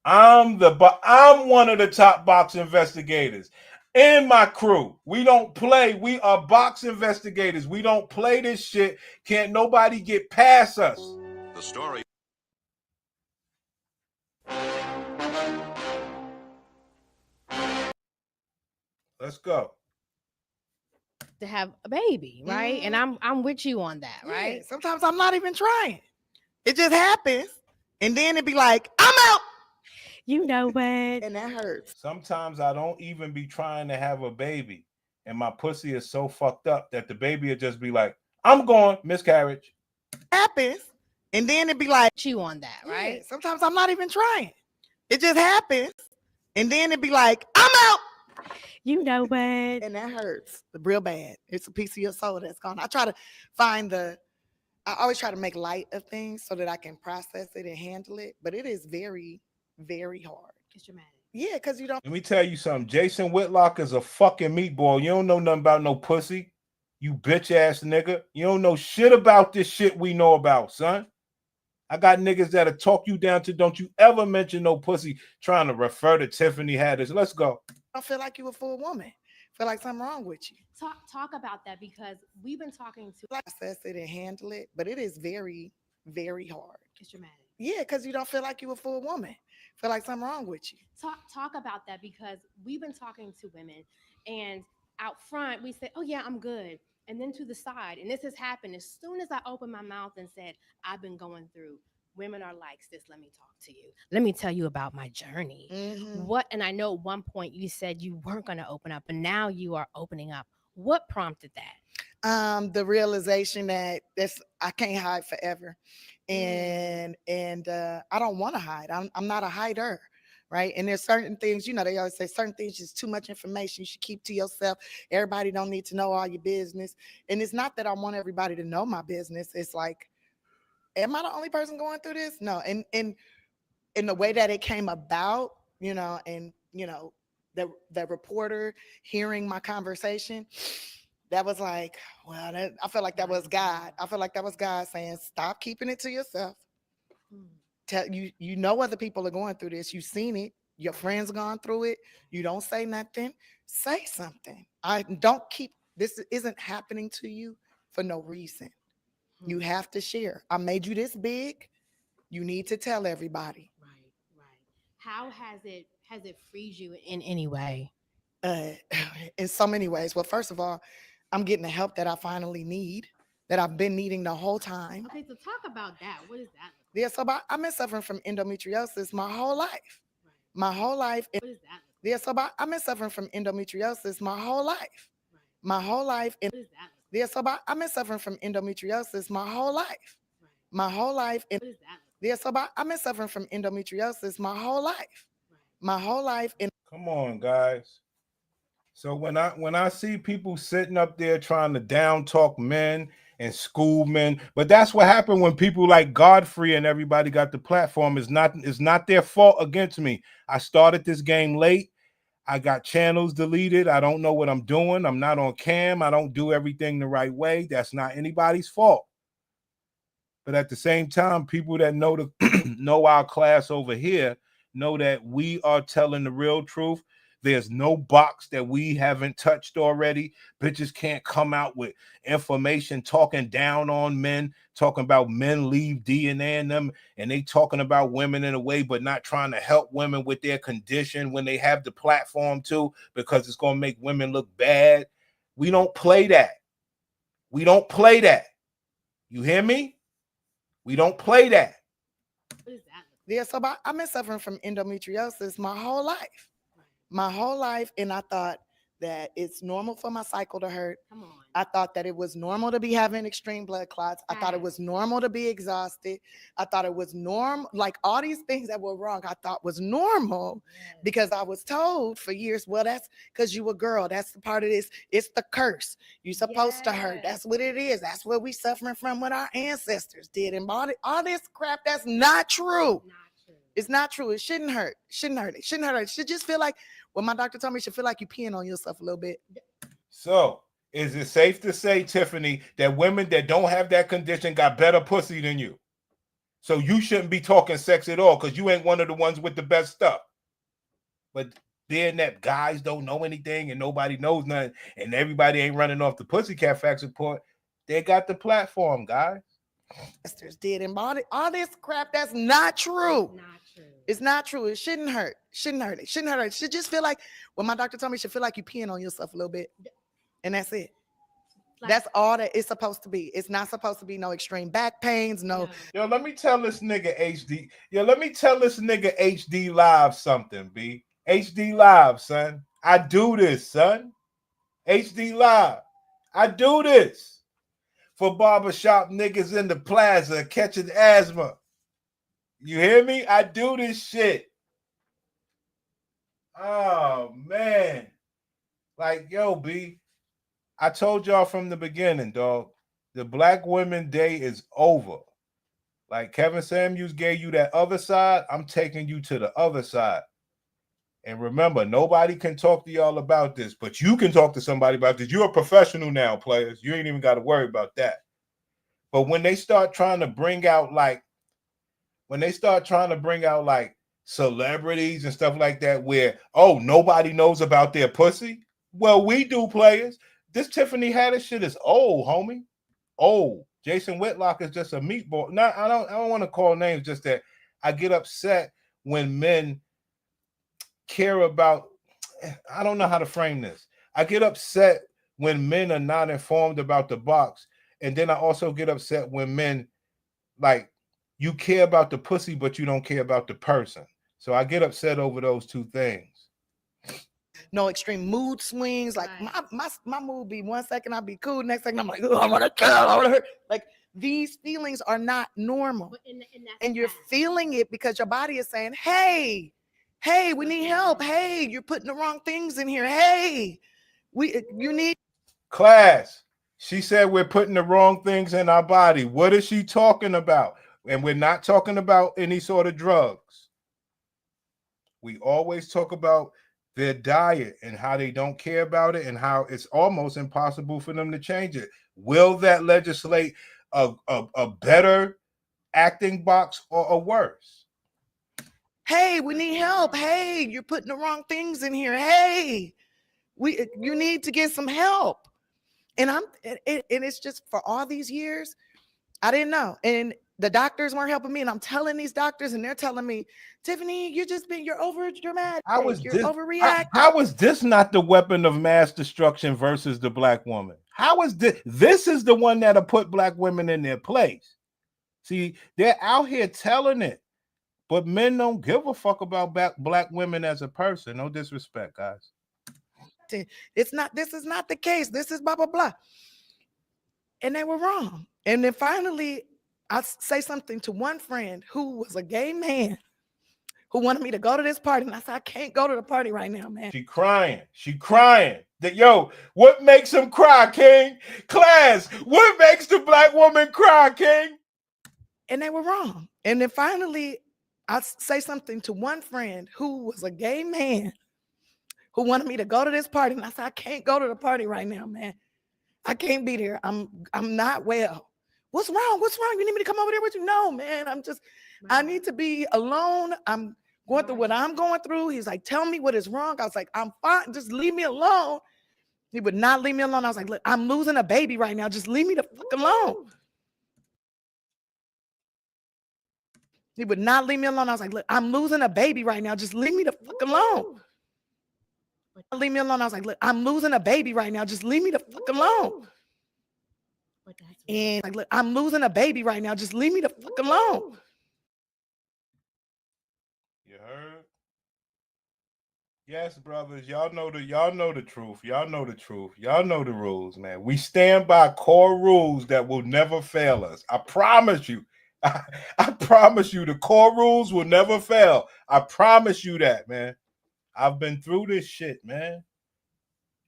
I'm one of the top box investigators in my crew. We don't play. We are box investigators. We don't play this shit. Can't nobody get past us. The story. Let's go. To have a baby, right? And I'm with you on that, right? Sometimes I'm not even trying. It just happens. And then it'd be like, I'm out. You know what? And that hurts. Sometimes I don't even be trying to have a baby. And my pussy is so fucked up that the baby would just be like, I'm going, miscarriage. Happens. And then it'd be like, you on that, right? Sometimes I'm not even trying. It just happens. And then it'd be like, I'm out. You know what? And that hurts real bad. It's a piece of your soul that's gone. I try to find I always try to make light of things so that I can process it and handle it. But it is very, very hard. It's dramatic. Yeah, because you don't. Let me tell you something. Jason Whitlock is a fucking meatball. You don't know nothing about no pussy. You bitch ass nigga. You don't know shit about this shit we know about, son. I got niggas that'll talk you down to don't you ever mention no pussy trying to refer to Tiffany Haddish. Let's go. I feel like you a full woman. Feel like something wrong with you. Talk about that because we've been talking to process it and handle it, but it is very, very hard. It's dramatic. Yeah, because you don't feel like you a full woman. Feel like something wrong with you. Talk about that because we've been talking to women and out front we say, oh yeah, I'm good. And then to the side, and this has happened as soon as I opened my mouth and said, I've been going through. Women are like, sis, let me talk to you. Let me tell you about my journey. And I know at one point you said you weren't going to open up, and now you are opening up. What prompted that? The realization that I can't hide forever. And I don't want to hide. I'm not a hider. Right. And there's certain things, they always say certain things is too much information you should keep to yourself. Everybody don't need to know all your business. And it's not that I want everybody to know my business. It's like, am I the only person going through this? No. And in the way that it came about, and the reporter hearing my conversation, that was like, well, I felt like that was God. I felt like that was God saying, stop keeping it to yourself. Tell you know other people are going through this. You've seen it. Your friends gone through it. You don't say nothing. Say something. I don't keep this isn't happening to you for no reason. You have to share. I made you this big. You need to tell everybody. Right. How has it freed you in any way? In so many ways. Well, first of all, I'm getting the help that I finally need, that I've been needing the whole time. Okay, so talk about that. What is that? Yeah, so I've been suffering from endometriosis my whole life. My whole life. What is that? Yeah, so I've been suffering from endometriosis my whole life. My whole life. What is that? Yeah, so I've been suffering from endometriosis my whole life. My whole life. What is that? Yeah, so I've been suffering from endometriosis my whole life. My whole life. Come on, guys. So when I see people sitting up there trying to down talk men and school men, but that's what happened when people like Godfrey and everybody got the platform. It's not their fault against me. I started this game late. I got channels deleted. I don't know what I'm doing. I'm not on cam. I don't do everything the right way. That's not anybody's fault. But at the same time, people that know our class over here know that we are telling the real truth. There's no box that we haven't touched already. Bitches can't come out with information talking down on men, talking about men leave DNA in them, and they talking about women in a way, but not trying to help women with their condition when they have the platform too, because it's going to make women look bad. We don't play that. We don't play that. You hear me? We don't play that. Yeah, so I've been suffering from endometriosis my whole life. And I thought that it's normal for my cycle to hurt. Come on. I thought that it was normal to be having extreme blood clots. I thought it was normal to be exhausted. I thought it was normal, like all these things that were wrong, I thought was normal because I was told for years, well, that's because you a girl. That's the part of this. It's the curse. You're supposed to hurt. That's what it is. That's what we suffering from what our ancestors did. And all this crap, that's not true. It's not true. It shouldn't hurt. It should just feel like, well, my doctor told me it should feel like you're peeing on yourself a little bit. So, is it safe to say, Tiffany, that women that don't have that condition got better pussy than you? So you shouldn't be talking sex at all because you ain't one of the ones with the best stuff. But then that guys don't know anything and nobody knows nothing and everybody ain't running off the Pussycat Facts report. They got the platform, guys. Ancestors did and all this crap, that's not true. It's not true. It shouldn't hurt. It should just feel like, well, my doctor told me it should feel like you're peeing on yourself a little bit. And that's it. That's all that it's supposed to be. It's not supposed to be no extreme back pains, no. Yo, let me tell this nigga HD. Yo, let me tell this nigga HD Live something, B. HD Live, son. I do this, son. HD Live. I do this for barbershop niggas in the plaza catching asthma. You hear me? I do this shit. Oh, man. Like, yo, B, I told y'all from the beginning, dog, the Black Women Day is over. Like Kevin Samuels gave you that other side, I'm taking you to the other side. And remember, nobody can talk to y'all about this, but you can talk to somebody about this. You're a professional now, players. You ain't even got to worry about that. But when they start trying to bring out like celebrities and stuff like that where, oh, nobody knows about their pussy. Well, we do, players. This Tiffany Haddish shit is old, homie. Old. Jason Whitlock is just a meatball. No, I don't want to call names, just that I get upset when men care about, I don't know how to frame this. I get upset when men are not informed about the box. And then I also get upset when men, like, you care about the pussy, but you don't care about the person. So I get upset over those two things. No extreme mood swings. Like my mood be 1 second, I'll be cool. Next second, I'm like, oh, I want to kill. I want to hurt. Like these feelings are not normal. And you're feeling it because your body is saying, hey, we need help. Hey, you're putting the wrong things in here. Hey, you need class. She said we're putting the wrong things in our body. What is she talking about? And we're not talking about any sort of drugs. We always talk about their diet and how they don't care about it and how it's almost impossible for them to change it. Will that legislate a better acting box or a worse? Hey, we need help. Hey, you're putting the wrong things in here. Hey, you need to get some help. And it's just for all these years, I didn't know. And the doctors weren't helping me. And I'm telling these doctors and they're telling me, Tiffany, you're over dramatic. You're overreacting. How is this not the weapon of mass destruction versus the Black woman? How is this? This is the one that'll put Black women in their place. See, they're out here telling it, but men don't give a fuck about Black women as a person. No disrespect, guys. This is not the case. This is blah, blah, blah. And they were wrong. And then finally, I say something to one friend who was a gay man who wanted me to go to this party. And I said, I can't go to the party right now, man. She crying. Yo, what makes him cry, King? Class, what makes the Black woman cry, King? And they were wrong. And then finally, I say something to one friend who was a gay man who wanted me to go to this party. And I said, I can't go to the party right now, man. I can't be there. I'm not well. What's wrong? You need me to come over there with you? No, man. I need to be alone. I'm going through what I'm going through. He's like, tell me what is wrong. I was like, I'm fine. Just leave me alone. He would not leave me alone. I was like, look, I'm losing a baby right now. Just leave me the fuck alone. He would not leave me alone. I was like, look, I'm losing a baby right now. Just leave me the fuck alone. Leave me alone. I was like, look, I'm losing a baby right now. Just leave me the fuck alone. And like, look, I'm losing a baby right now. Just leave me the fuck alone. You heard? Yes, brothers. Y'all know the truth. Y'all know the truth. Y'all know the rules, man. We stand by core rules that will never fail us. I promise you. I promise you the core rules will never fail. I promise you that, man. I've been through this shit, man.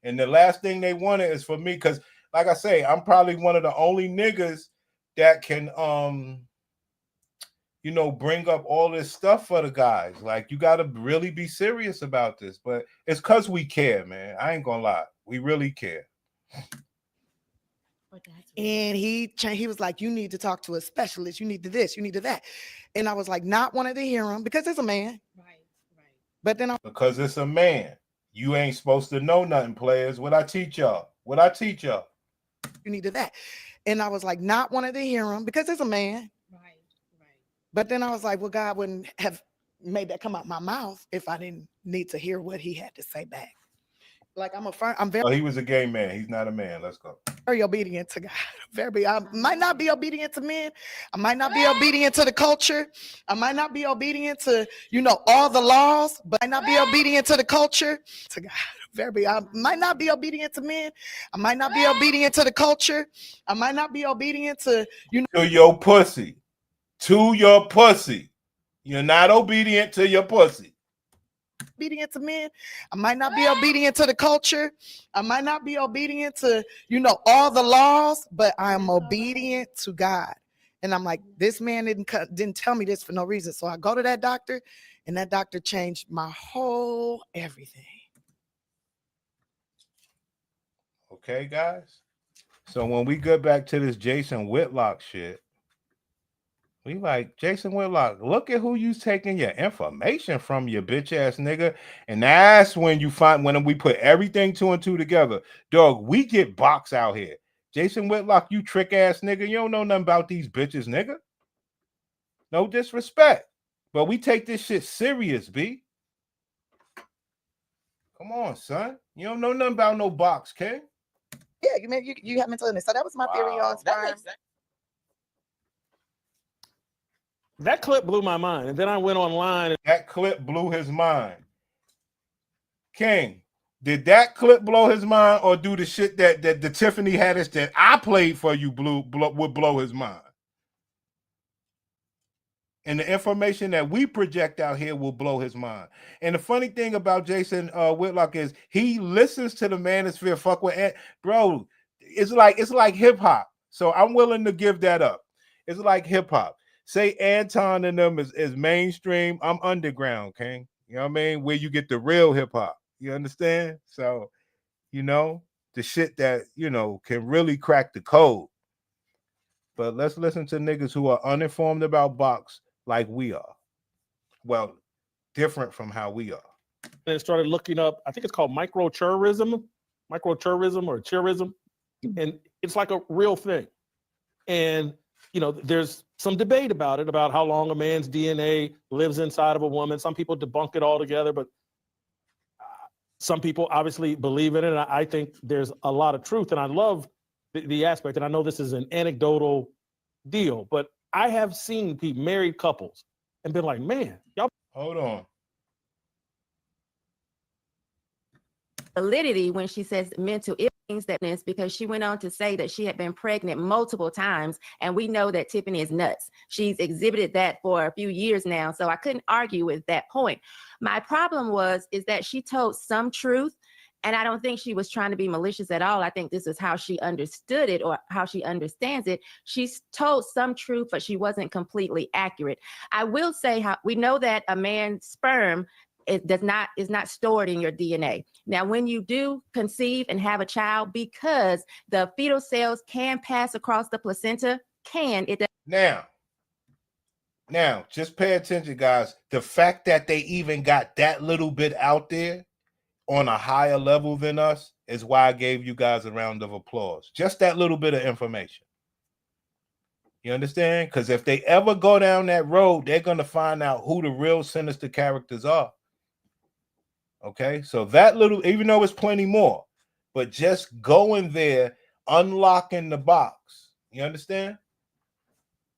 And the last thing they wanted is for me, because like I say, I'm probably one of the only niggas that can bring up all this stuff for the guys. Like, you got to really be serious about this. But it's because we care, man. I ain't gonna lie. We really care. And he was like, you need to talk to a specialist. You need to this, you need to that. And I was like, not wanting to hear him because it's a man. Right. But then because it's a man. You ain't supposed to know nothing, players. What I teach y'all? You need to that. And I was like, not wanting to hear him because it's a man. Right. But then I was like, well, God wouldn't have made that come out my mouth if I didn't need to hear what he had to say back. Like, I'm very. Oh, he was a gay man. He's not a man. Let's go. Very obedient to God. I might not be obedient to men. I might not be obedient to the culture. I might not be obedient to, all the laws, but I might not be obedient to the culture. To God. I might not be obedient to men. I might not be obedient to the culture. I might not be obedient to, To your pussy. To your pussy. You're not obedient to your pussy. Obedient to men. I might not be obedient to the culture. I might not be obedient to, all the laws, but I'm obedient to God. And I'm like, this man didn't tell me this for no reason. So I go to that doctor, and that doctor changed my whole everything. Okay, guys. So when we get back to this Jason Whitlock shit, we like, Jason Whitlock, look at who you taking your information from, you bitch ass nigga. And that's when when we put everything 2 and 2 together. Dog, we get box out here. Jason Whitlock, you trick ass nigga. You don't know nothing about these bitches, nigga. No disrespect. But we take this shit serious, B. Come on, son. You don't know nothing about no box, King. Yeah, you have mental illness. So that was my theory on sperm. That clip blew my mind. And then I went online. And that clip blew his mind. King, did that clip blow his mind, or do the shit that the Tiffany Haddish that I played for you would blow his mind? And the information that we project out here will blow his mind. And the funny thing about Jason Whitlock is he listens to the manosphere. Fuck with bro. It's like hip hop. So I'm willing to give that up. It's like hip hop. Say Anton and them is mainstream. I'm underground, King. You know what I mean? Where you get the real hip hop. You understand? So, the shit that, can really crack the code. But let's listen to niggas who are uninformed about box like we are. Well, different from how we are. And started looking up, I think it's called microchaurism or chaurism. And it's like a real thing. And, there's some debate about it, about how long a man's DNA lives inside of a woman. Some people debunk it altogether, but some people obviously believe in it. And I think there's a lot of truth. And I love the aspect. And I know this is an anecdotal deal, but I have seen married couples and been like, man, y'all. Hold on. Validity when she says mental illness, because she went on to say that she had been pregnant multiple times, and we know that Tiffany is nuts. She's exhibited that for a few years now, so I couldn't argue with that point. My problem is that she told some truth, and I don't think she was trying to be malicious at all. I think this is how she understood it, or how she understands it. She's told some truth, but she wasn't completely accurate. I will say how we know that a man's sperm is not stored in your DNA. Now, when you do conceive and have a child, because the fetal cells can pass across the placenta, now Now, just pay attention, guys. The fact that they even got that little bit out there on a higher level than us is why I gave you guys a round of applause. Just that little bit of information. You understand? Because if they ever go down that road, they're going to find out who the real sinister characters are. Okay? So that little, even though it's plenty more, but just going there, unlocking the box. You understand?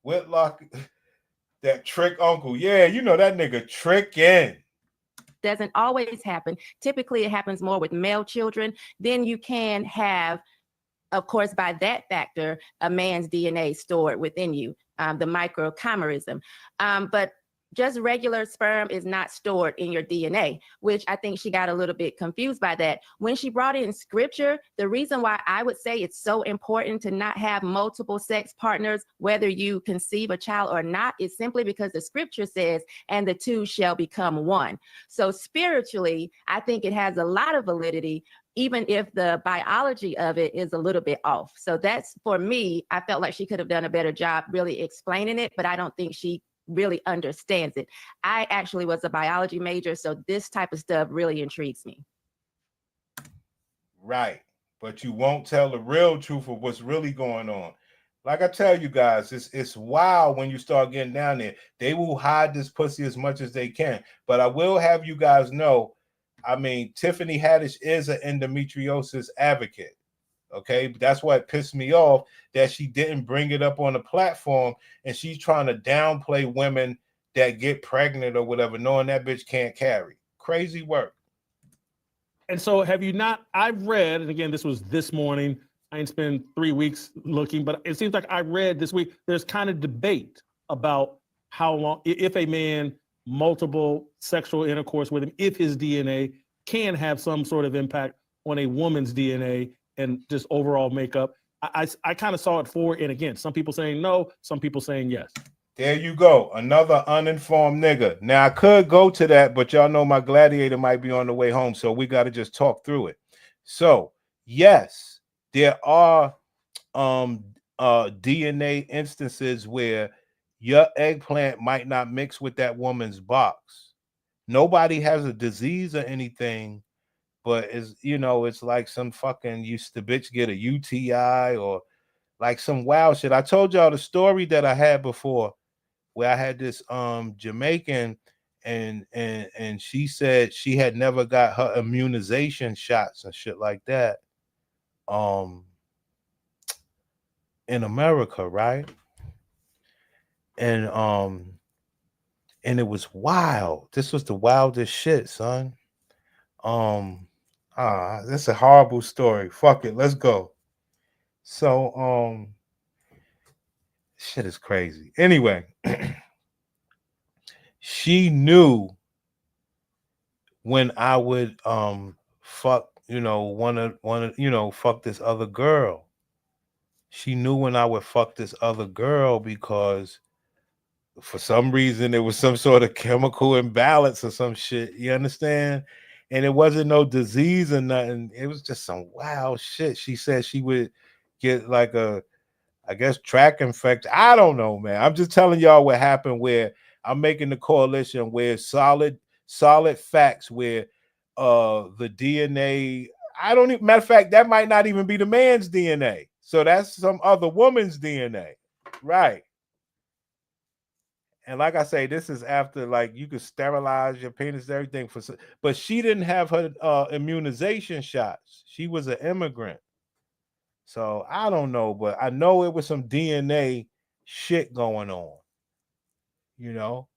Whitlock, that trick uncle. Yeah, you know that nigga tricking. Doesn't always happen. Typically, it happens more with male children. Then you can have, of course, by that factor, a man's DNA stored within you, the microchimerism. But just regular sperm is not stored in your DNA, which I think she got a little bit confused by that. When she brought in scripture, the reason why I would say it's so important to not have multiple sex partners, whether you conceive a child or not, is simply because the scripture says, and the two shall become one. So spiritually, I think it has a lot of validity, even if the biology of it is a little bit off. So that's, for me, I felt like she could have done a better job really explaining it, but I don't think she really understands it. I actually was a biology major, so this type of stuff really intrigues me. Right. But you won't tell the real truth of what's really going on. Like I tell you guys, it's wild when you start getting down there. They will hide this pussy as much as they can. But I will have you guys know, I mean, Tiffany Haddish is an endometriosis advocate. Okay, that's what pissed me off, that she didn't bring it up on the platform, and she's trying to downplay women that get pregnant or whatever, knowing that bitch can't carry. Crazy work. And so have you not, I've read, and again, this was this morning, I ain't spent 3 weeks looking, but it seems like I read this week, there's kind of debate about how long, if a man, multiple sexual intercourse with him, if his DNA can have some sort of impact on a woman's DNA and just overall makeup. I kind of saw it for and against. Some people saying no, some people saying yes. There you go. Another uninformed nigga. Now, I could go to that, but y'all know my gladiator might be on the way home, so we got to just talk through it. So, yes, there are DNA instances where your eggplant might not mix with that woman's box. Nobody has a disease or anything, but it's like some fucking the bitch get a UTI or like some wild shit. I told y'all the story that I had before, where I had this Jamaican and she said she had never got her immunization shots and shit like that in America, right? And it was wild. This was the wildest shit, son. That's a horrible story. Fuck it, let's go. So shit is crazy. Anyway, she knew when I would fuck, fuck this other girl. She knew when I would fuck this other girl because for some reason there was some sort of chemical imbalance or some shit. You understand? And it wasn't no disease or nothing. It was just some wild shit. She said she would get like I guess track infection. I don't know, man. I'm just telling y'all what happened, where I'm making the correlation where solid facts where the DNA, matter of fact, that might not even be the man's DNA. So that's some other woman's DNA. Right. And like I say, this is after like you could sterilize your penis, everything but she didn't have her immunization shots. She was an immigrant. So I don't know, but I know it was some DNA shit going on,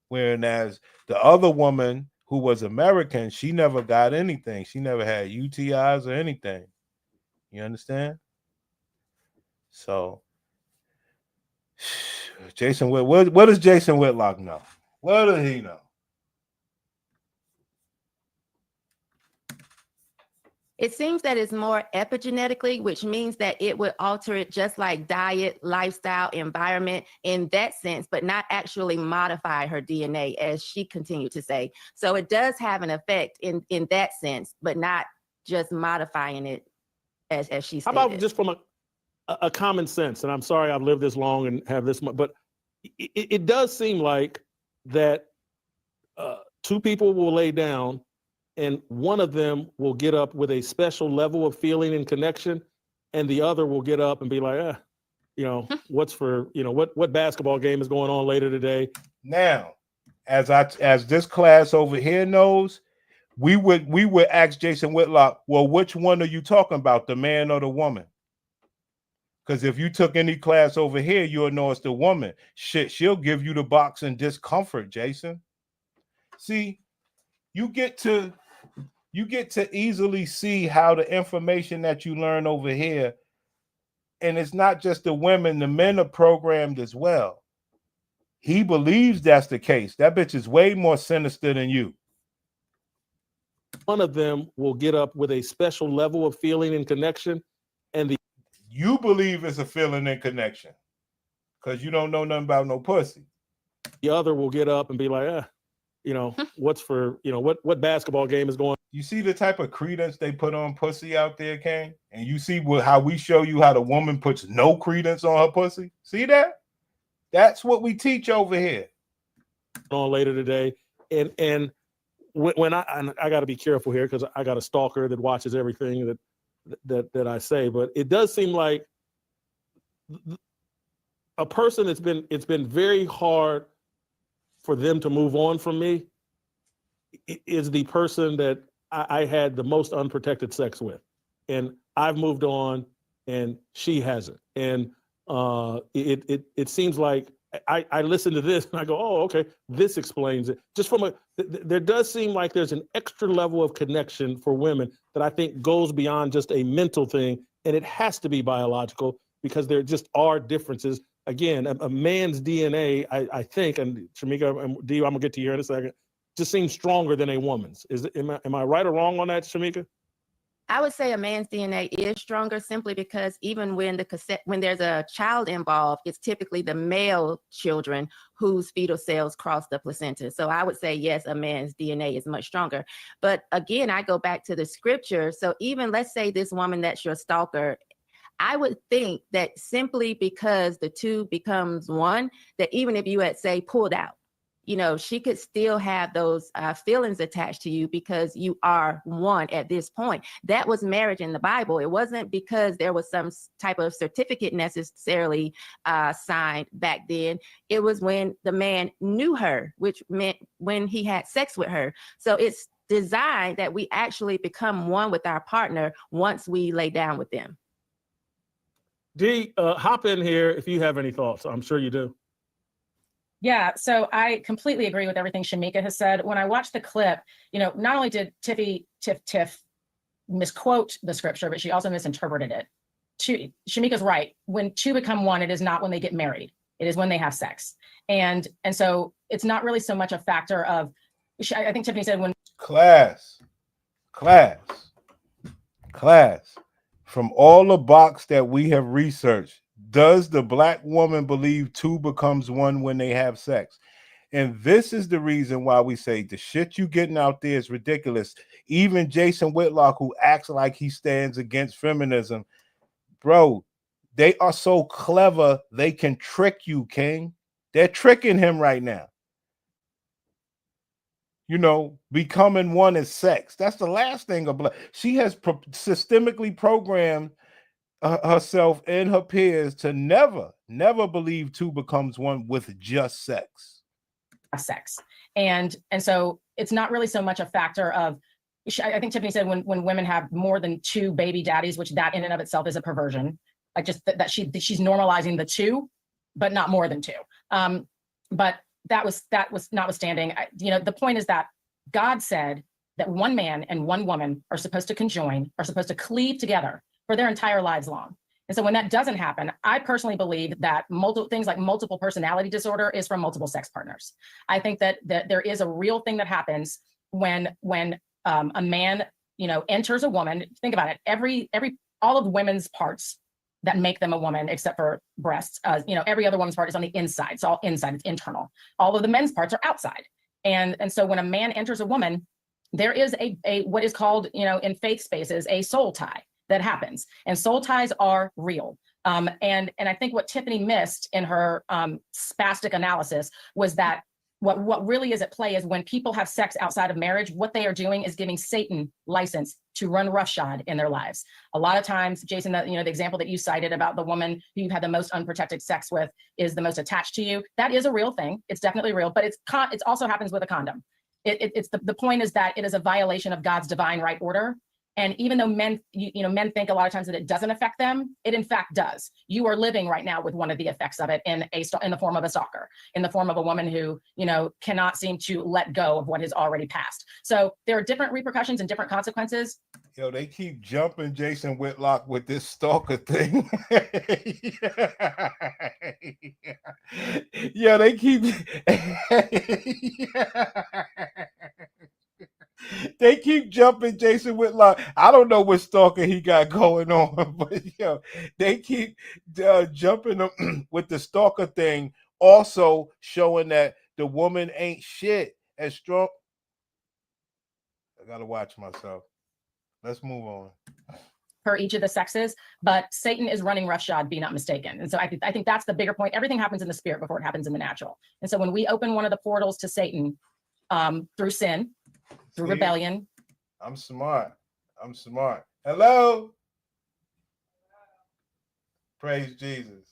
whereas the other woman who was American, she never got anything. She never had UTIs or anything. You understand? So Jason, what does Jason Whitlock know? What does he know? It seems that it's more epigenetically, which means that it would alter it just like diet, lifestyle, environment in that sense, but not actually modify her DNA, as she continued to say. So it does have an effect in that sense, but not just modifying it as she stated. How about just from a common sense, and I'm sorry I've lived this long and have this much, but it does seem like that two people will lay down and one of them will get up with a special level of feeling and connection, and the other will get up and be like, what's for, what basketball game is going on later today? Now, as this class over here knows, we would ask Jason Whitlock, well, which one are you talking about, the man or the woman? Because if you took any class over here, you'll know it's the woman. Shit, she'll give you the boxing discomfort, Jason. See, you get to easily see how the information that you learn over here, and it's not just the women, the men are programmed as well. He believes that's the case. That bitch is way more sinister than you. One of them will get up with a special level of feeling and connection, and you believe it's a feeling and connection because you don't know nothing about no pussy. The other will get up and be like, what's for, what basketball game is going on? You see the type of credence they put on pussy out there, Kane? And you see how we show you how the woman puts no credence on her pussy? See that? That's what we teach over here. On later today. And when I got to be careful here because I got a stalker that watches everything that I say, but it does seem like a person it's been very hard for them to move on from me is the person that I had the most unprotected sex with. And I've moved on and she hasn't. And it seems like I listen to this and I go, oh, okay, this explains it. Just from there does seem like there's an extra level of connection for women that I think goes beyond just a mental thing, and it has to be biological because there just are differences. Again, a man's DNA, I think, and Shamika and Dio, I'm gonna get to you in a second, just seems stronger than a woman's. Am I right or wrong on that, Shamika? I would say a man's DNA is stronger simply because even when there's a child involved, it's typically the male children whose fetal cells cross the placenta. So I would say, yes, a man's DNA is much stronger. But again, I go back to the scripture. So even let's say this woman that's your stalker, I would think that simply because the two becomes one, that even if you had, say, pulled out, she could still have those feelings attached to you because you are one at this point. That was marriage in the Bible. It wasn't because there was some type of certificate necessarily signed back then. It was when the man knew her, which meant when he had sex with her. So it's designed that we actually become one with our partner once we lay down with them. Dee, hop in here if you have any thoughts. I'm sure you do. Yeah, so I completely agree with everything Shamika has said. When I watched the clip, not only did Tiff misquote the scripture, but she also misinterpreted it. Shamika's right. When two become one, it is not when they get married. It is when they have sex. And so it's not really so much a factor of, I think Tiffany said when— Class. From all the box that we have researched, does the Black woman believe two becomes one when they have sex? And this is the reason why we say the shit you getting out there is ridiculous. Even Jason Whitlock, who acts like he stands against feminism, bro, they are so clever, they can trick you, King. They're tricking him right now. Becoming one is sex. That's the last thing of Black. She has systemically programmed herself and her peers to never believe two becomes one with just sex. And so it's not really so much a factor of, I think Tiffany said when women have more than two baby daddies, which that in and of itself is a perversion, like just that she's normalizing the two, but not more than two. But that was notwithstanding. The point is that God said that one man and one woman are supposed to conjoin, are supposed to cleave together for their entire lives long. And so when that doesn't happen, I personally believe that things like multiple personality disorder is from multiple sex partners. I think that there is a real thing that happens when a man, enters a woman. Think about it. All of women's parts that make them a woman, except for breasts, every other woman's part is on the inside. It's all inside, it's internal. All of the men's parts are outside. And so when a man enters a woman, there is a what is called, in faith spaces, a soul tie that happens. And soul ties are real. And I think what Tiffany missed in her spastic analysis was that what really is at play is when people have sex outside of marriage, what they are doing is giving Satan license to run roughshod in their lives. A lot of times, Jason, the example that you cited about the woman who you've had the most unprotected sex with is the most attached to you. That is a real thing. It's definitely real, but it's also happens with a condom. It's the point is that it is a violation of God's divine right order. And even though men think a lot of times that it doesn't affect them, it in fact does. You are living right now with one of the effects of it in the form of a stalker, in the form of a woman who, cannot seem to let go of what has already passed. So there are different repercussions and different consequences. Yo, they keep jumping Jason Whitlock with this stalker thing. Yeah, they keep they keep jumping Jason Whitlock. I don't know what stalker he got going on, but they keep jumping him with the stalker thing, also showing that the woman ain't shit as strong. I gotta watch myself. Let's move on. Per each of the sexes, but Satan is running roughshod, be not mistaken. And so I think that's the bigger point. Everything happens in the spirit before it happens in the natural. And so when we open one of the portals to Satan through sin, through rebellion. I'm smart. Hello. Praise Jesus.